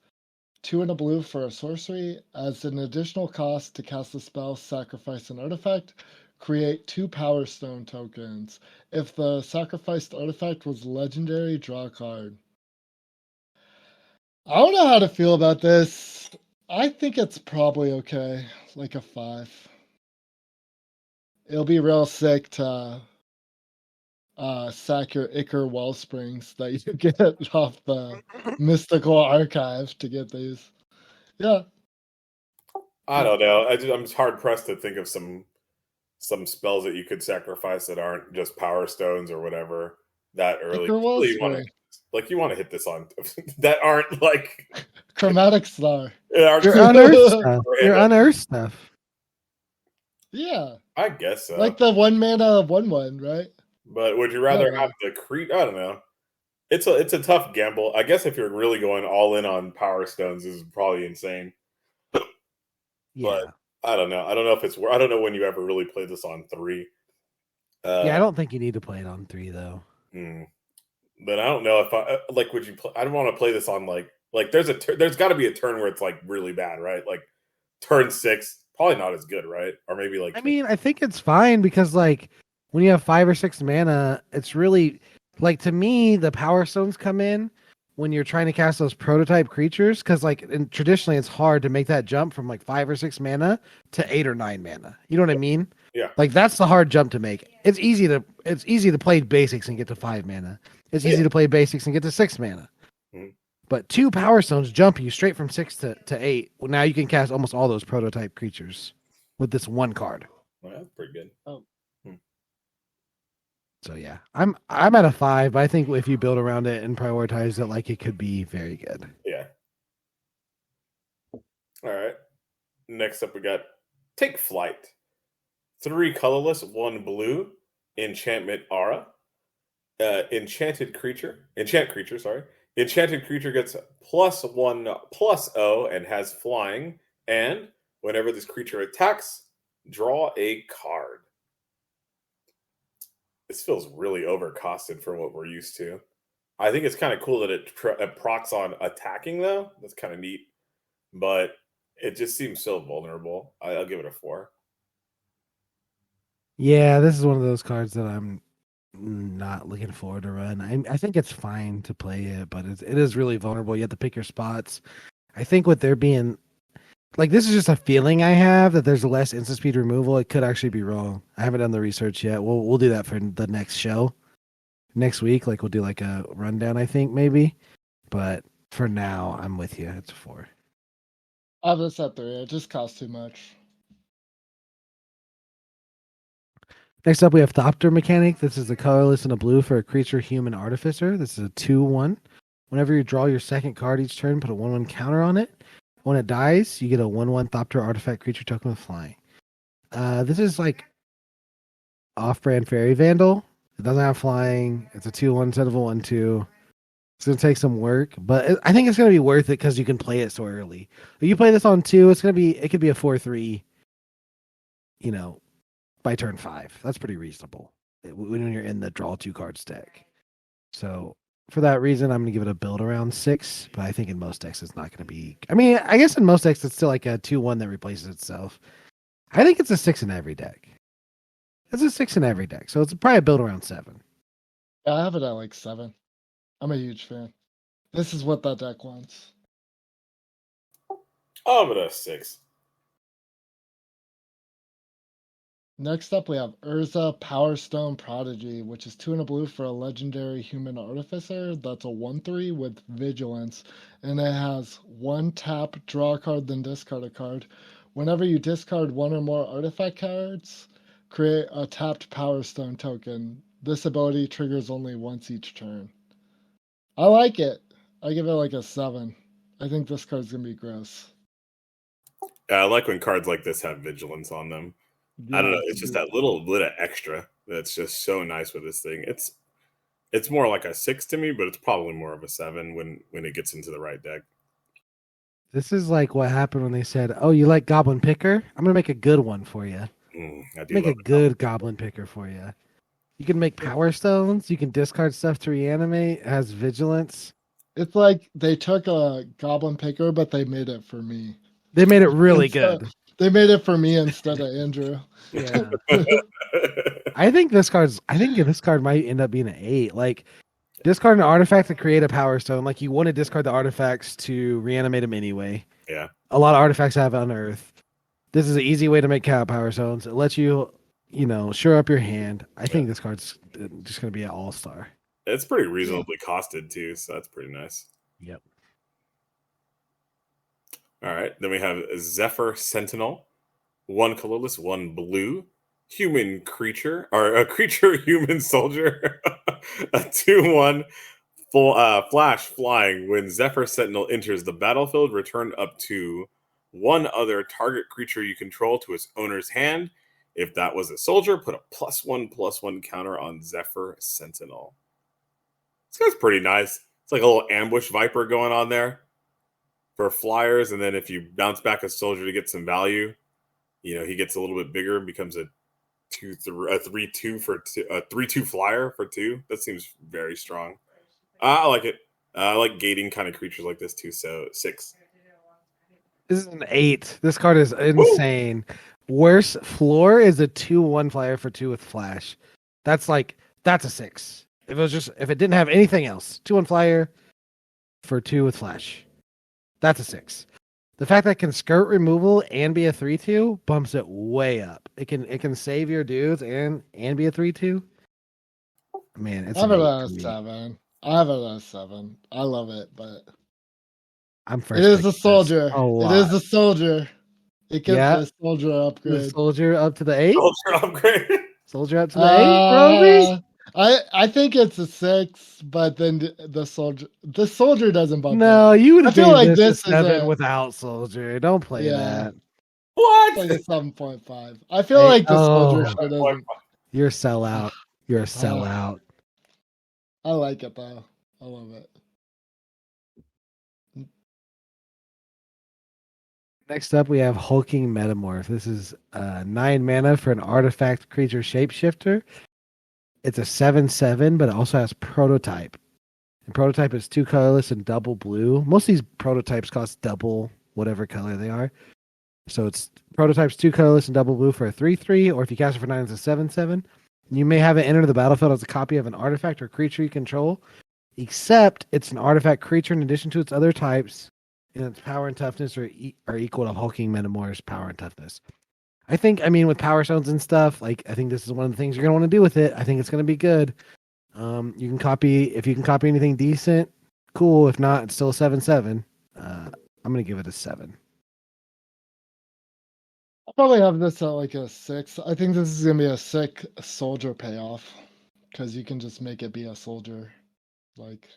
2 and a blue for a sorcery. As an additional cost to cast the spell, sacrifice an artifact. Create 2 Power Stone tokens. If the sacrificed artifact was legendary, draw a card. I don't know how to feel about this. I think it's probably okay. Like a 5. It'll be real sick to sack your Ichor Wellsprings that you get off the Mystical Archive to get these. Yeah. I don't know. I'm just hard pressed to think of some some spells that you could sacrifice that aren't just power stones or whatever that early. Picker was Really, free. you want to hit this on that aren't like Chromatic Star. Your unearthed stuff. Your unearthed stuff. Yeah. I guess so. Like the 1 mana 1/1, right? But would you rather have the creep? I don't know. It's a tough gamble. I guess if you're really going all in on power stones, this is probably insane. Yeah. But I don't know. I don't know if it's. I don't know when you ever really played this on 3. Yeah, I don't think you need to play it on 3 though. But I don't know if I like. Would you? I don't want to play this on like there's got to be a turn where it's like really bad, right? Like turn 6, probably not as good, right? Or maybe like. I mean, I think it's fine because like when you have 5 or 6 mana, it's really like to me the power stones come in when you're trying to cast those prototype creatures because like traditionally it's hard to make that jump from like 5 or 6 mana to 8 or 9 mana. You know what I mean? Yeah. Like that's the hard jump to make. It's easy to play basics and get to 5 mana. It's easy to play basics and get to 6 mana. But 2 power stones jump you straight from 6 to 8. Well, now you can cast almost all those prototype creatures with this one card. Well, that's pretty good. Oh. So yeah, I'm at a 5. But I think if you build around it and prioritize it, like it could be very good. Yeah. All right. Next up, we got Take Flight. 3 colorless, 1 blue, enchantment aura. Enchant creature, sorry. Enchanted creature gets +1/+0 and has flying. And whenever this creature attacks, draw a card. This feels really overcosted for what we're used to. I think it's kind of cool that it procs on attacking, though. That's kind of neat. But it just seems so vulnerable. I'll give it a 4. Yeah, this is one of those cards that I'm not looking forward to run. I think it's fine to play it, but it is really vulnerable. You have to pick your spots. I think with there being like this is just a feeling I have that there's less instant speed removal. It could actually be wrong. I haven't done the research yet. We'll do that for the next show. Next week, like we'll do like a rundown, I think maybe. But for now, I'm with you. It's a 4. I have this at 3. It just costs too much. Next up, we have Thopter Mechanic. This is a colorless and a blue for a creature human artificer. This is a 2/1. Whenever you draw your second card each turn, put a 1/1 counter on it. When it dies, you get a 1/1 Thopter artifact creature token with flying. This is like off-brand Fairy Vandal. It doesn't have flying. It's a 2/1 instead of a 1/2. It's going to take some work, but I think it's going to be worth it because you can play it so early. If you play this on 2, it could be a 4/3, by turn 5. That's pretty reasonable when you're in the draw 2 cards deck. So for that reason, I'm going to give it a build around 6, but I think in most decks it's not going to be. I mean, I guess in most decks it's still like a 2/1 that replaces itself. I think it's a 6 in every deck. It's a 6 in every deck, so it's probably a build around 7. Yeah, I have it at like 7. I'm a huge fan. This is what that deck wants. I'll give it a 6. Next up, we have Urza Power Stone Prodigy, which is 2 and a blue for a legendary human artificer. That's a 1/3 with vigilance, and it has 1 tap, draw a card, then discard a card. Whenever you discard 1 or more artifact cards, create a tapped Power Stone token. This ability triggers only once each turn. I like it. I give it like a 7. I think this card's gonna be gross. I like when cards like this have vigilance on them. Yeah, I don't know. It's just that little bit of extra that's just so nice with this thing. It's more like a 6 to me, but it's probably more of a 7 when it gets into the right deck. This is like what happened when they said, "Oh, you like Goblin Picker? I'm gonna make a good one for you. I do Make a good Goblin Picker for you. You can make Power Stones. You can discard stuff to reanimate. It has vigilance. It's like they took a Goblin Picker, but they made it for me. They made it really good. They made it for me instead of Andrew. Yeah. I think this card might end up being an 8. Like, discard an artifact to create a Power Stone. Like, you want to discard the artifacts to reanimate them anyway. Yeah. A lot of artifacts have Unearth. This is an easy way to make Power Stones. It lets you, shore up your hand. I think this card's just going to be an all-star. It's pretty reasonably costed, too, so that's pretty nice. Yep. All right. Then we have Zephyr Sentinel. 1 colorless, 1 blue human creature, or a creature human soldier, a 2/1 full flash flying. When Zephyr Sentinel enters the battlefield, return up to one other target creature you control to its owner's hand. If that was a soldier, put a +1/+1 counter on Zephyr Sentinel. This guy's pretty nice. It's like a little ambush viper going on there for flyers, and then if you bounce back a soldier to get some value, he gets a little bit bigger and becomes a 3/2 for two, a 3/2 flyer for 2. That seems very strong. I like it. I like gating kind of creatures like this too. So 6. This is an 8. This card is Woo! insane. Worst floor is a 2/1 flyer for 2 with flash. That's a 6. If it didn't have anything else, 2/1 flyer for 2 with flash. That's a 6. The fact that it can skirt removal and be a 3/2 bumps it way up. It can save your dudes and be a 3/2. Man, it's I have it an 8 at a for me. 7. I have it at a 7. I love it, but I'm first. it is pick a this soldier. a lot. It is a soldier. It gets Yeah. the soldier The upgrade. soldier up to the 8. Ultra upgrade. Soldier up to the 8, Roby. I think it's a 6, but then the soldier doesn't bump No, it. you would I have feel gave like this this a is 7 a without soldier. Don't play that. What? like a 7.5. I feel like the soldier should have. You're a sellout. You're a sellout. I like it though. I love it. Next up, we have Hulking Metamorph. This is 9 mana for an artifact creature shapeshifter. It's a 7/7, but it also has prototype. And prototype is 2 colorless and double blue. Most of these prototypes cost double whatever color they are. So it's prototypes 2 colorless and double blue for a 3/3, or if you cast it for 9, it's a 7/7. You may have it enter the battlefield as a copy of an artifact or creature you control, except it's an artifact creature in addition to its other types, and its power and toughness are equal to Hulking Metamorph's power and toughness. I mean, with power stones and stuff, I think this is one of the things you're going to want to do with it. I think it's going to be good. If you can copy anything decent, cool. If not, it's still a 7/7. I'm going to give it a 7. I'll probably have this at like a 6. I think this is gonna be a sick soldier payoff because you can just make it be a soldier, like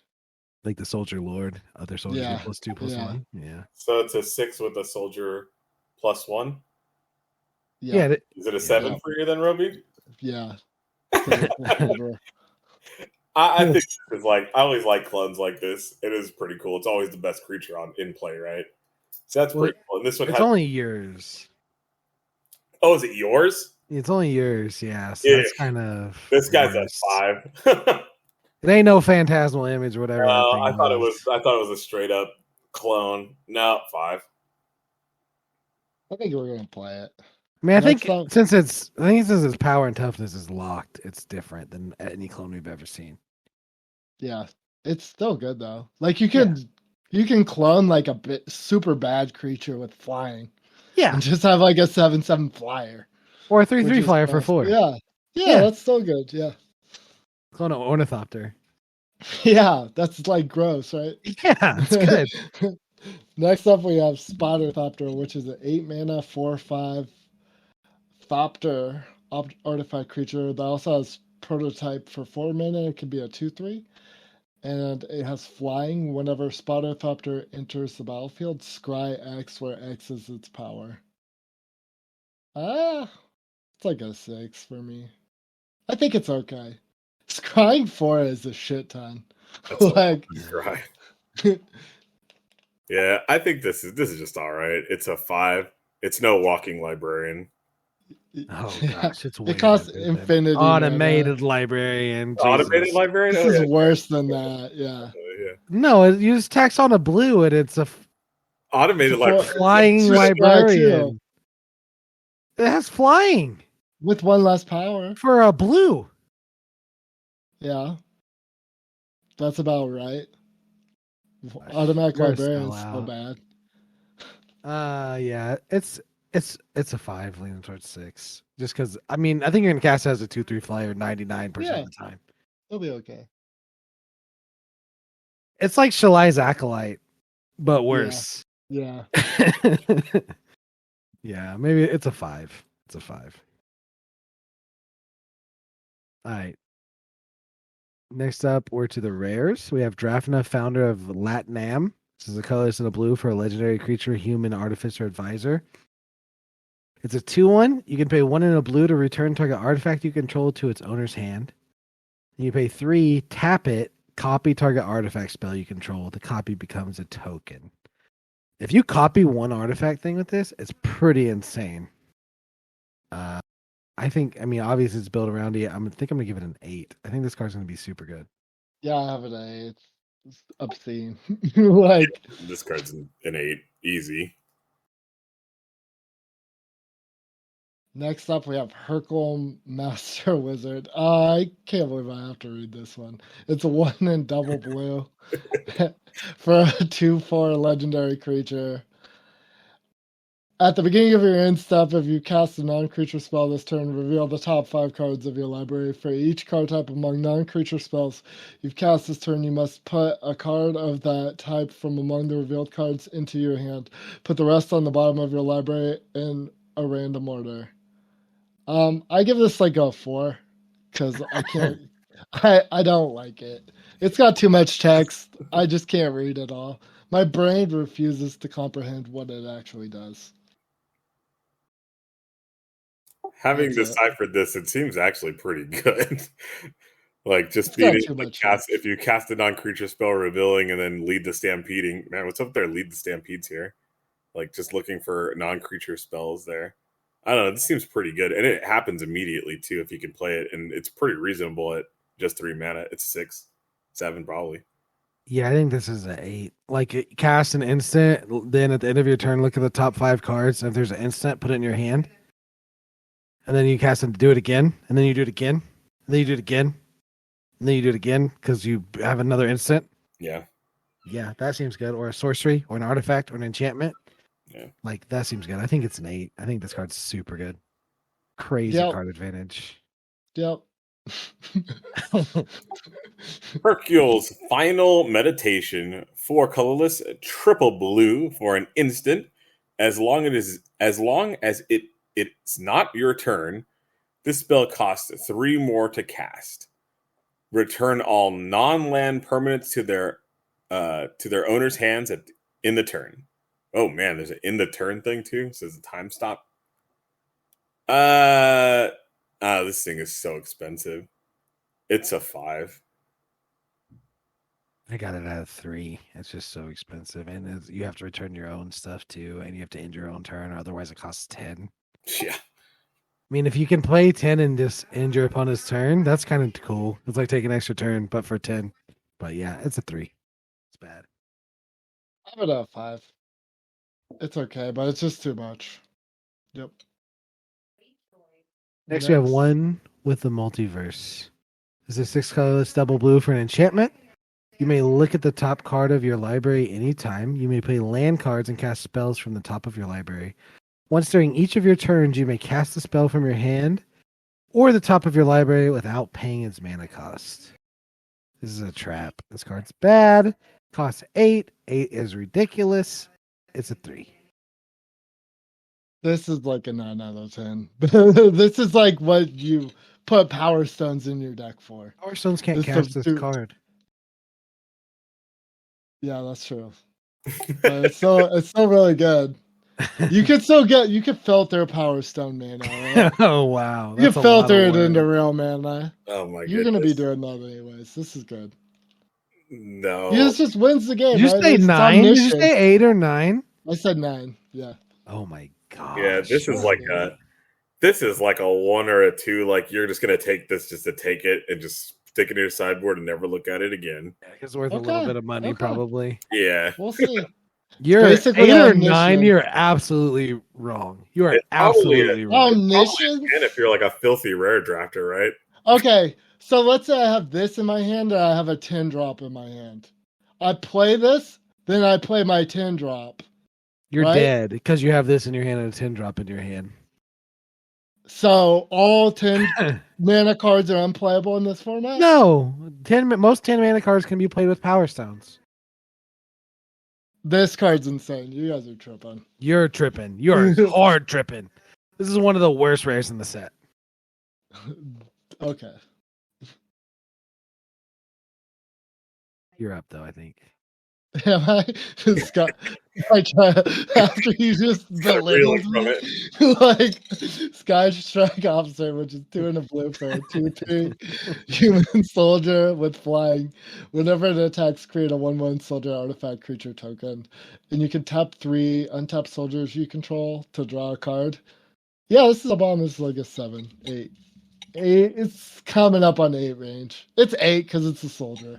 the Soldier Lord, other soldiers Yeah, get +2/+1. yeah. Yeah. So it's a 6 with a soldier +1. Yeah. Is it a 7 Yeah. for you then, Roby? Yeah. I think this is I always like clones like this. It is pretty cool. It's always the best creature in play, right? So that's pretty cool. And this one It's has. only yours. Oh, is it yours? It's only yours, yeah. So Yeah. that's kind of. This guy's worse. at 5. It ain't no phantasmal image or whatever. that thing I thought it was. I thought it was a straight up clone. No, 5. I think we're gonna play it. I mean, I think Next up- since its power and toughness is locked, it's different than any clone we've ever seen. Yeah, it's still good though. Like you can clone like a bit super bad creature with flying. Yeah, And just have like a 7/7 flyer. or a which 3/3 is flyer for fast. 4. Yeah. Yeah. That's still good. Yeah. Clone an Ornithopter. Yeah, that's like gross, right? Yeah, it's good. Next up, we have Spotterthopter, which is an 8 mana 4/5 Thopter artifact creature that also has prototype for 4 mana. It can be a 2/3. And it has flying. Whenever Spotterthopter enters the battlefield, scry X, where X is its power. It's like a 6 for me. I think it's okay. Scrying 4 is a shit ton. Like, Right. Yeah, I think this is just all right. It's a 5. It's no walking librarian. Oh gosh, it's way it costs better than infinity. automated librarian. Automated Jesus. librarian. This Oh, is yeah. worse than that. Yeah. Yeah. No, you just tax on a blue and it's a Automated For- librarian. flying It's just librarian. It has flying With one less power. for a blue. Yeah. That's about right. Automatic You're a librarian's so sellout. bad. Yeah, it's a 5 leaning towards 6. Just because I think you're gonna cast it as a 2/3 flyer 99% of the time. It'll be okay. It's like Shalai's Acolyte, but worse. Yeah. Yeah, maybe it's a 5. It's a 5. All right. Next up, we're to the rares. We have Drafna, founder of Latnam. This is a colorless and a blue for a legendary creature, human artificer advisor. It's a 2/1. You can pay 1 and a blue to return target artifact you control to its owner's hand. You pay 3, tap it, copy target artifact spell you control. The copy becomes a token. If you copy one artifact thing with this, it's pretty insane. I mean, obviously it's built around it. I think I'm going to give it an 8. I think this card's going to be super good. Yeah, I have an 8. It's obscene. Like, This card's an 8. Easy. next up, we have Hercule Master Wizard. I can't believe I have to read this one. It's a 1 in double blue for a 2/4 legendary creature. At the beginning of your end step, if you cast a non-creature spell this turn, reveal the top 5 cards of your library. For each card type among non-creature spells you've cast this turn, you must put a card of that type from among the revealed cards into your hand. Put the rest on the bottom of your library in a random order. I give this like a 4 because I can't. I don't like it. It's got too much text. I just can't read it all. My brain refuses to comprehend what it actually does. Having That's it. deciphered this, it seems actually pretty good. Like just It's being got too able to much cast, if you cast a non-creature spell revealing and then lead the stampeding. Man, what's up there? Lead the stampedes here. Like just looking for non-creature spells there. I don't know. This seems pretty good, and it happens immediately too if you can play it, and it's pretty reasonable at just 3 mana. It's 6, 7 probably. Yeah, I think this is an 8. Like, cast an instant, then at the end of your turn, look at the top 5 cards. And if there's an instant, put it in your hand. And then you cast and do it again. And then you do it again. And then you do it again. And then you do it again because you have another instant. Yeah. Yeah, that seems good. Or a sorcery, or an artifact, or an enchantment. Yeah. Like, that seems good. I think it's an 8. I think this card's super good. Crazy card advantage. Yep. Hercule's Final Meditation, 4 colorless, triple blue for an instant. As long as it's not your turn, this spell costs 3 more to cast. Return all non-land permanents to their owner's hands in the turn. Oh man, there's an in the turn thing too. It says the time stop. This thing is so expensive. It's a 5. I got it at a 3. It's just so expensive, and you have to return your own stuff too, and you have to end your own turn, or otherwise it costs 10. Yeah. I mean, if you can play 10 and just end your opponent's turn, that's kind of cool. It's like taking an extra turn, but for 10. But yeah, it's a 3. It's bad. I have it at 5. It's okay, but it's just too much. Yep. Next, we have 1 with the multiverse. This is a 6 colorless double blue for an enchantment. You may look at the top card of your library anytime. You may play land cards and cast spells from the top of your library. Once during each of your turns, you may cast a spell from your hand or the top of your library without paying its mana cost. This is a trap. This card's bad. Costs 8. 8 is ridiculous. It's a 3. This is like a 9 out of 10. This is like what you put Power Stones in your deck for. Power Stones can't cast this card. Yeah, that's true. But it's still really good. You could filter Power Stone mana. Right? Oh wow. You can filter it into real mana. Oh my god. You're gonna be doing that anyways. This is good. No. He just wins the game. Did you say 9? Did you say 8 or 9? I said 9. Yeah. Oh my god. Yeah, this is like a 1 or a 2. Like you're just gonna take this just to take it and just stick it in your sideboard and never look at it again. Yeah, it's worth a little bit of money, probably. Yeah. We'll see. You're basically 8 or 9. You're absolutely wrong. You are absolutely wrong. Omniscience. And if you're like a filthy rare drafter, right? Okay, so let's say I have this in my hand and I have a 10 drop in my hand. I play this, then I play my 10 drop. You're dead because you have this in your hand and a 10 drop in your hand. So all 10 mana cards are unplayable in this format? No. Most 10 mana cards can be played with Power Stones. This card's insane. You guys are tripping. You're tripping. You're hard tripping. This is one of the worst rares in the set. Okay. You're up though, I think. Am I? Scott, I try after you just Gotta reel belittled from me, it. like Sky Strike Officer, which is 2 in a blue for a 2/3 human soldier with flying. Whenever it attacks, create a 1/1 soldier artifact creature token, and you can tap 3 untapped soldiers you control to draw a card. Yeah, this is a bomb. This is like a 7, 8. 8. It's coming up on 8 range. It's 8 because it's a soldier.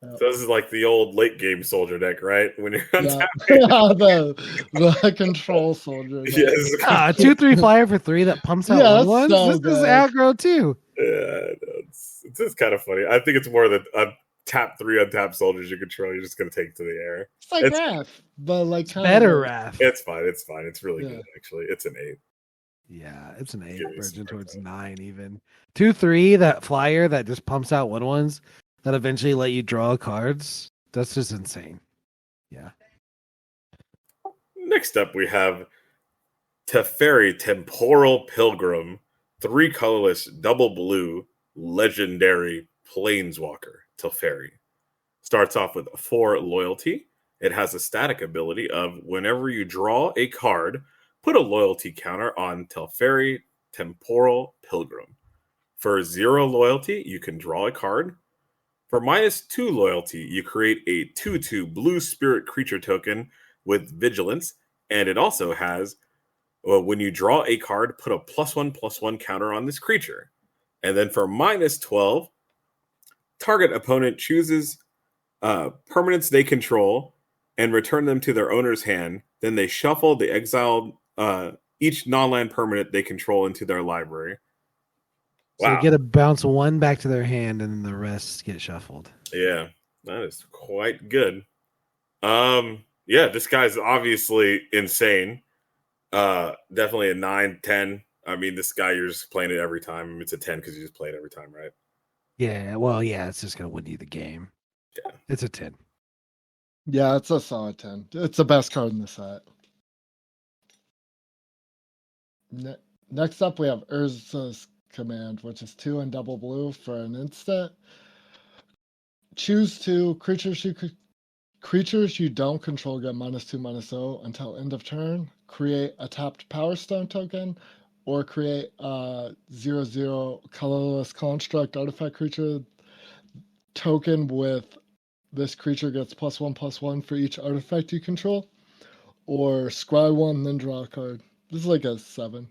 So this is like the old late game soldier deck, right? When you're Yeah, untapping. the control soldier. Yeah, this is a 2/3 flyer for 3 that pumps out Yeah, one that's ones. so This is good. aggro too. Yeah, it's just kind of funny. I think it's more that tap 3 untapped soldiers you control. You're just gonna take to the air. It's like It's Wrath, but like kind Better of Wrath. it's fine. It's fine. It's really Yeah. good actually. It's an 8. Yeah, it's an 8 Give me version some towards credit. 9 even. 2/3 that flyer that just pumps out one ones that eventually let you draw cards. That's just insane. Yeah. Next up, we have Teferi Temporal Pilgrim, 3 colorless, double blue, legendary planeswalker. Teferi starts off with 4 loyalty. It has a static ability of whenever you draw a card, put a loyalty counter on Teferi Temporal Pilgrim. For 0 loyalty, you can draw a card. For -2 loyalty, you create a 2/2 blue spirit creature token with vigilance, and it also has when you draw a card, put a +1/+1 counter on this creature. And then for -12, target opponent chooses permanents they control and return them to their owner's hand. Then they shuffle the exiled each non-land permanent they control into their library. So Wow. they get to bounce 1 back to their hand and then the rest get shuffled. Yeah, that is quite good. Yeah, this guy's obviously insane. Definitely a 9, 10. I mean, this guy, you're just playing it every time. I mean, it's a 10 because you just play it every time, right? Yeah, well, yeah, it's just gonna win you the game. Yeah. It's a 10. Yeah, it's a solid 10. It's the best card in the set. Next up, we have Urza's Command, which is 2 and double blue for an instant. Choose 2 creatures you don't control get -2/-0 until end of turn. Create a tapped Power Stone token, or create a 0/0 colorless construct artifact creature token with this creature gets +1/+1 for each artifact you control, or scry 1 then draw a card. This is like a 7.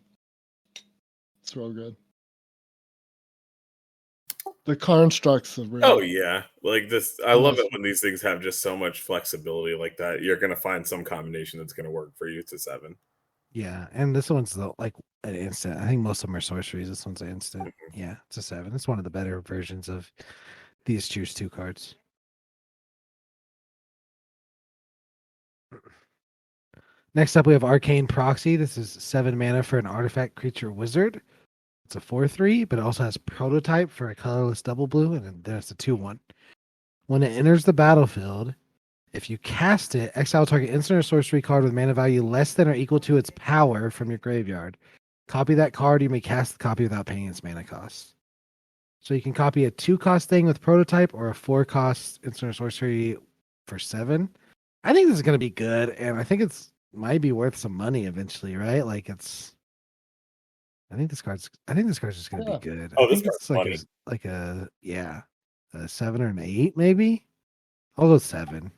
It's real good. The constructs are real. Oh yeah, like this. I love Nice. it when these things have just so much flexibility like that. You're gonna find some combination that's gonna work for you to 7. Yeah, and this one's like an instant. I think most of them are sorceries. This one's an instant. Yeah, it's a 7. It's one of the better versions of these choose 2 cards. Next up, we have Arcane Proxy. This is 7 mana for an artifact creature wizard. It's a 4/3, but it also has Prototype for a colorless double blue, and then it's a 2/1. When it enters the battlefield, if you cast it, exile target instant or sorcery card with mana value less than or equal to its power from your graveyard. Copy that card. You may cast the copy without paying its mana cost. So you can copy a 2-cost thing with Prototype or a 4-cost instant or sorcery for 7. I think this is going to be good, and I think it's might be worth some money eventually, right? Like I think this card's just going to be good. Oh, I this think it's card's like a 7 or an 8 maybe. I'll go 7.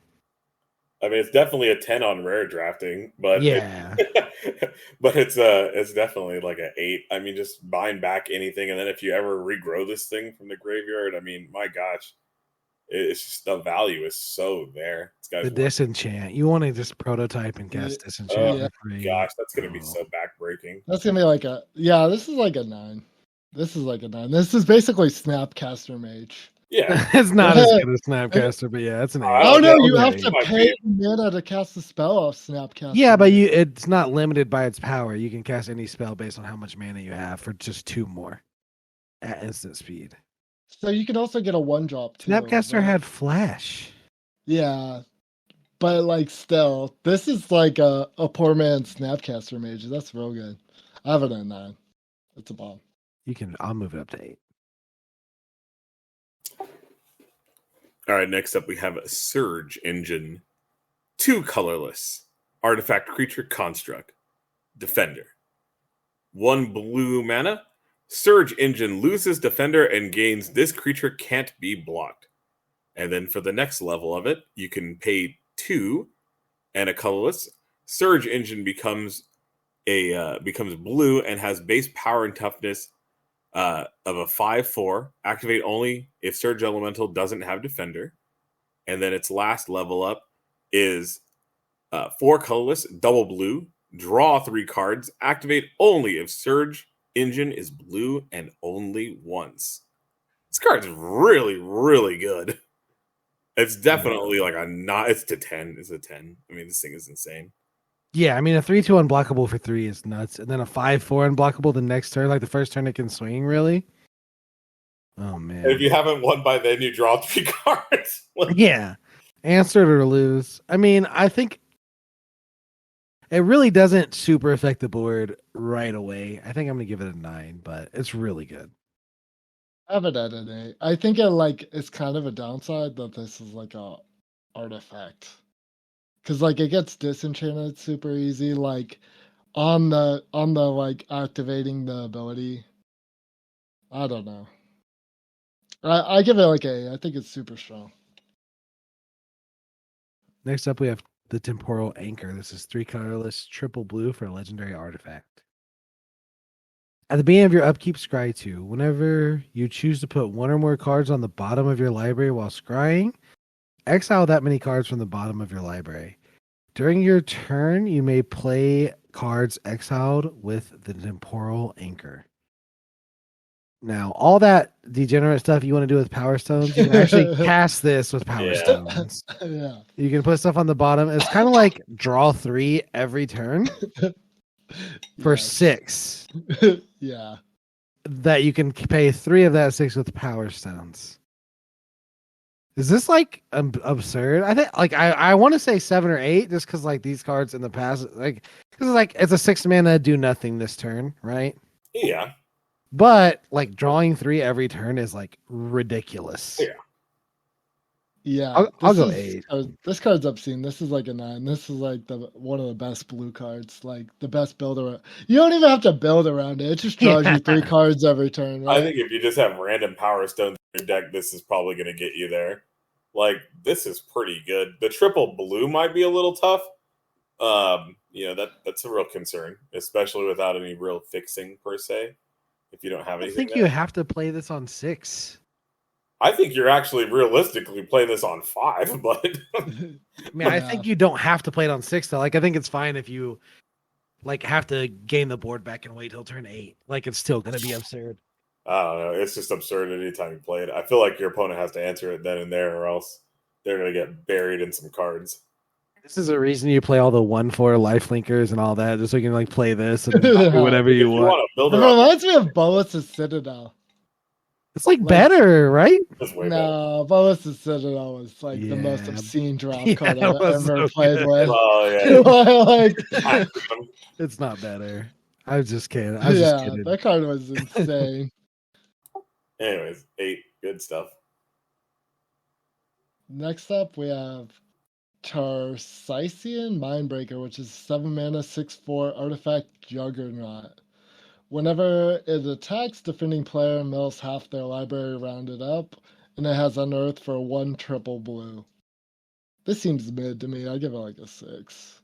I mean, it's definitely a 10 on rare drafting, but Yeah. but it's definitely like an 8. I mean, just buying back anything, and then if you ever regrow this thing from the graveyard, I mean, my gosh, it's just the value is so there. This guy's The disenchant. You want to just Prototype and cast oh disenchant Yeah. for free. gosh, that's gonna be Oh. so backbreaking. That's gonna be like a This is like a 9. This is like a 9. This is basically Snapcaster Mage. Yeah, It's not as good as Snapcaster, but yeah, it's an 8. Oh, Oh no, yeah, you okay. have to Might pay be. mana to cast a spell off Snapcaster. Yeah, but Mage. it's not limited by its power. You can cast any spell based on how much mana you have for just 2 more at instant speed. So you can also get a 1-drop too. Snapcaster but- had Flash. Yeah. But like still, this is like a poor man's Snapcaster Mage. That's real good. I have it at 9. It's a bomb. I'll move it up to 8. All right, next up we have a Surge Engine. 2 colorless. Artifact creature construct. Defender. 1 blue mana. Surge Engine loses Defender and gains this creature can't be blocked. And then for the next level of it, you can pay 2 and a colorless. Surge Engine becomes blue and has base power and toughness of a 5/4. Activate only if Surge Elemental doesn't have Defender. And then its last level up is 4 colorless, double blue. Draw 3 cards. Activate only if Surge Engine is blue and only once. This card's really, really good. It's definitely like a not. It's to 10. It's a 10. I mean, this thing is insane. Yeah, I mean a 3/2 unblockable for 3 is nuts, and then a 5/4 unblockable the next turn, like the first turn it can swing. Really? Oh man! And if you haven't won by then, you draw 3 cards. Yeah, answer it or lose. I mean, I think it really doesn't super affect the board right away. I think I'm gonna give it a 9, but it's really good. I have it at an 8. I think it's kind of a downside that this is like a artifact. Cause like it gets disenchanted super easy, like on the like activating the ability. I don't know. I give it like a. I think it's super strong. Next up, we have the Temporal Anchor. This is 3 colorless, triple blue for a legendary artifact. At the beginning of your upkeep, scry 2. Whenever you choose to put 1 or more cards on the bottom of your library while scrying, exile that many cards from the bottom of your library. During your turn, you may play cards exiled with the Temporal Anchor. Now, all that degenerate stuff you want to do with Power Stones, you can actually cast this with Power Stones. Yeah. You can put stuff on the bottom. It's kind of like draw 3 every turn for 6. Yeah. That you can pay 3 of that 6 with Power Stones. Is this like absurd? I think like I want to say 7 or 8 just because like these cards in the past like because like it's a 6 mana do nothing this turn, right? Yeah. But like drawing 3 every turn is like ridiculous. Yeah. Yeah. I'll go 8. This card's obscene. This is like a 9. This is like one of the best blue cards, like the best builder. You don't even have to build around it. It just draws you 3 cards every turn. Right? I think if you just have random Power Stones in your deck, this is probably going to get you there. Like, this is pretty good. The triple blue might be a little tough. That's a real concern, especially without any real fixing per se. If you don't have anything, I think you have to play this on 6. I think you're actually realistically playing this on 5, but I mean, I think you don't have to play it on 6 though. Like, I think it's fine if you like have to gain the board back and wait till turn 8. Like, it's still going to be absurd. I don't know. It's just absurd anytime you play it. I feel like your opponent has to answer it then and there, or else they're going to get buried in some cards. This is a reason you play all the 1/4 life linkers and all that, just so you can like play this and do whatever you want. It reminds me of Bolas' Citadel. It's like better, right? No, Bolas' Citadel was like the most obscene drop card I've ever played with. Oh, yeah. It's not better. I was just kidding. Just kidding. That card was insane. Anyways, 8. Good stuff. Next up, we have Tarsian Mindbreaker, which is 7 mana, 6/4 artifact Juggernaut. Whenever it attacks, defending player mills half their library rounded up, and it has Unearth for 1 triple blue. This seems mid to me. I give it like a 6.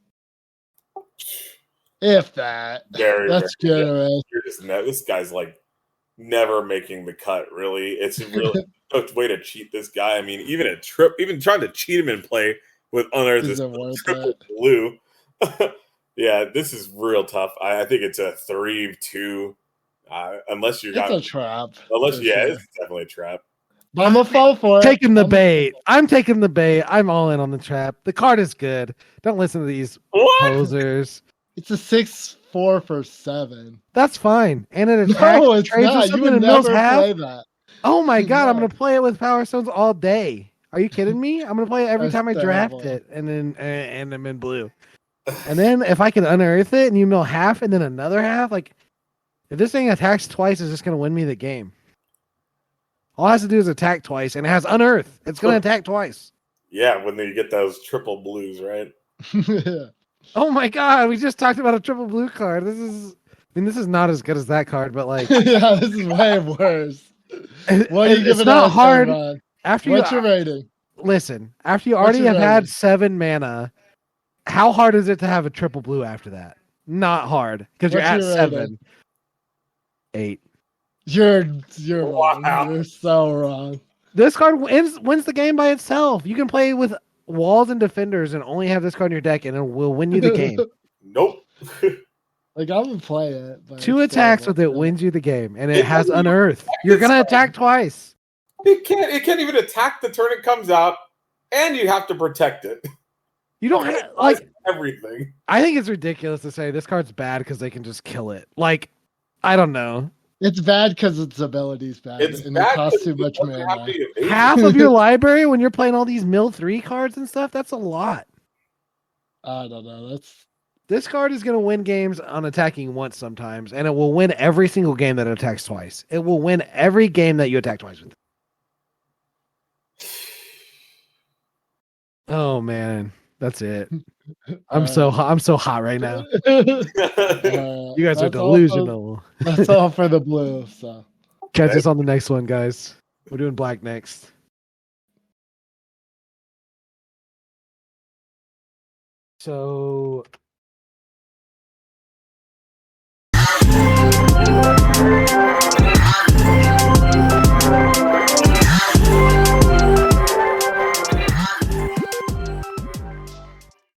If that. That's generous. This guy's like never making the cut, really. It's really a way to cheat this guy. I mean, even trying to cheat him in play with Unearth is triple blue. Yeah, this is real tough. I think it's a 3/2. Unless you got a trap. It's definitely a trap. But I'm gonna fall for it. Taking the bait. I'm taking the bait. I'm all in on the trap. The card is good. Don't listen to these posers. It's a 6/4 for 7. That's fine. And it attacks. No, it's not. You would never play that. Oh my god! I'm gonna play it with Power Stones all day. Are you kidding me? I'm gonna play it every time I draft it, and I'm in blue. And then if I can unearth it and you mill half and then another half, like if this thing attacks twice, it's just gonna win me the game. All it has to do is attack twice, and it has Unearth. It's going to attack twice. Yeah, when you get those triple blues, right? Yeah. Oh my god, we just talked about a triple blue card. This is not as good as that card, but like, Yeah, this is way worse. What are you it's giving not us, hard. Ron? After What's you your rating? listen, after you What's already your have had rating? 7 mana, how hard is it to have a triple blue after that? Not hard, because you're What's at your 7. rating? 8. You're Wow. wrong. You're so wrong. This card wins the game by itself. You can play with walls and defenders and only have this card in your deck, and it will win you the game. Nope. Like I would play it. But 2 it's attacks still with it not- wins you the game, and it It has doesn't even Unearth. attack You're gonna itself. attack twice. It can't even attack the turn it comes out, and you have to protect it. You don't have like. Everything. I think it's ridiculous to say this card's bad because they can just kill it. Like, I don't know. It's bad because its ability's bad, It's and bad it costs 'cause too it much doesn't have mana. any evasion. Half of your library when you're playing all these mill 3 cards and stuff. That's a lot. I don't know. That's This card is going to win games on attacking once sometimes, and it will win every single game that it attacks twice. It will win every game that you attack twice with. Oh man, that's it. I'm so hot right now. You guys are delusional. That's all for the blue. So Catch us on the next one, guys. We're doing black next. So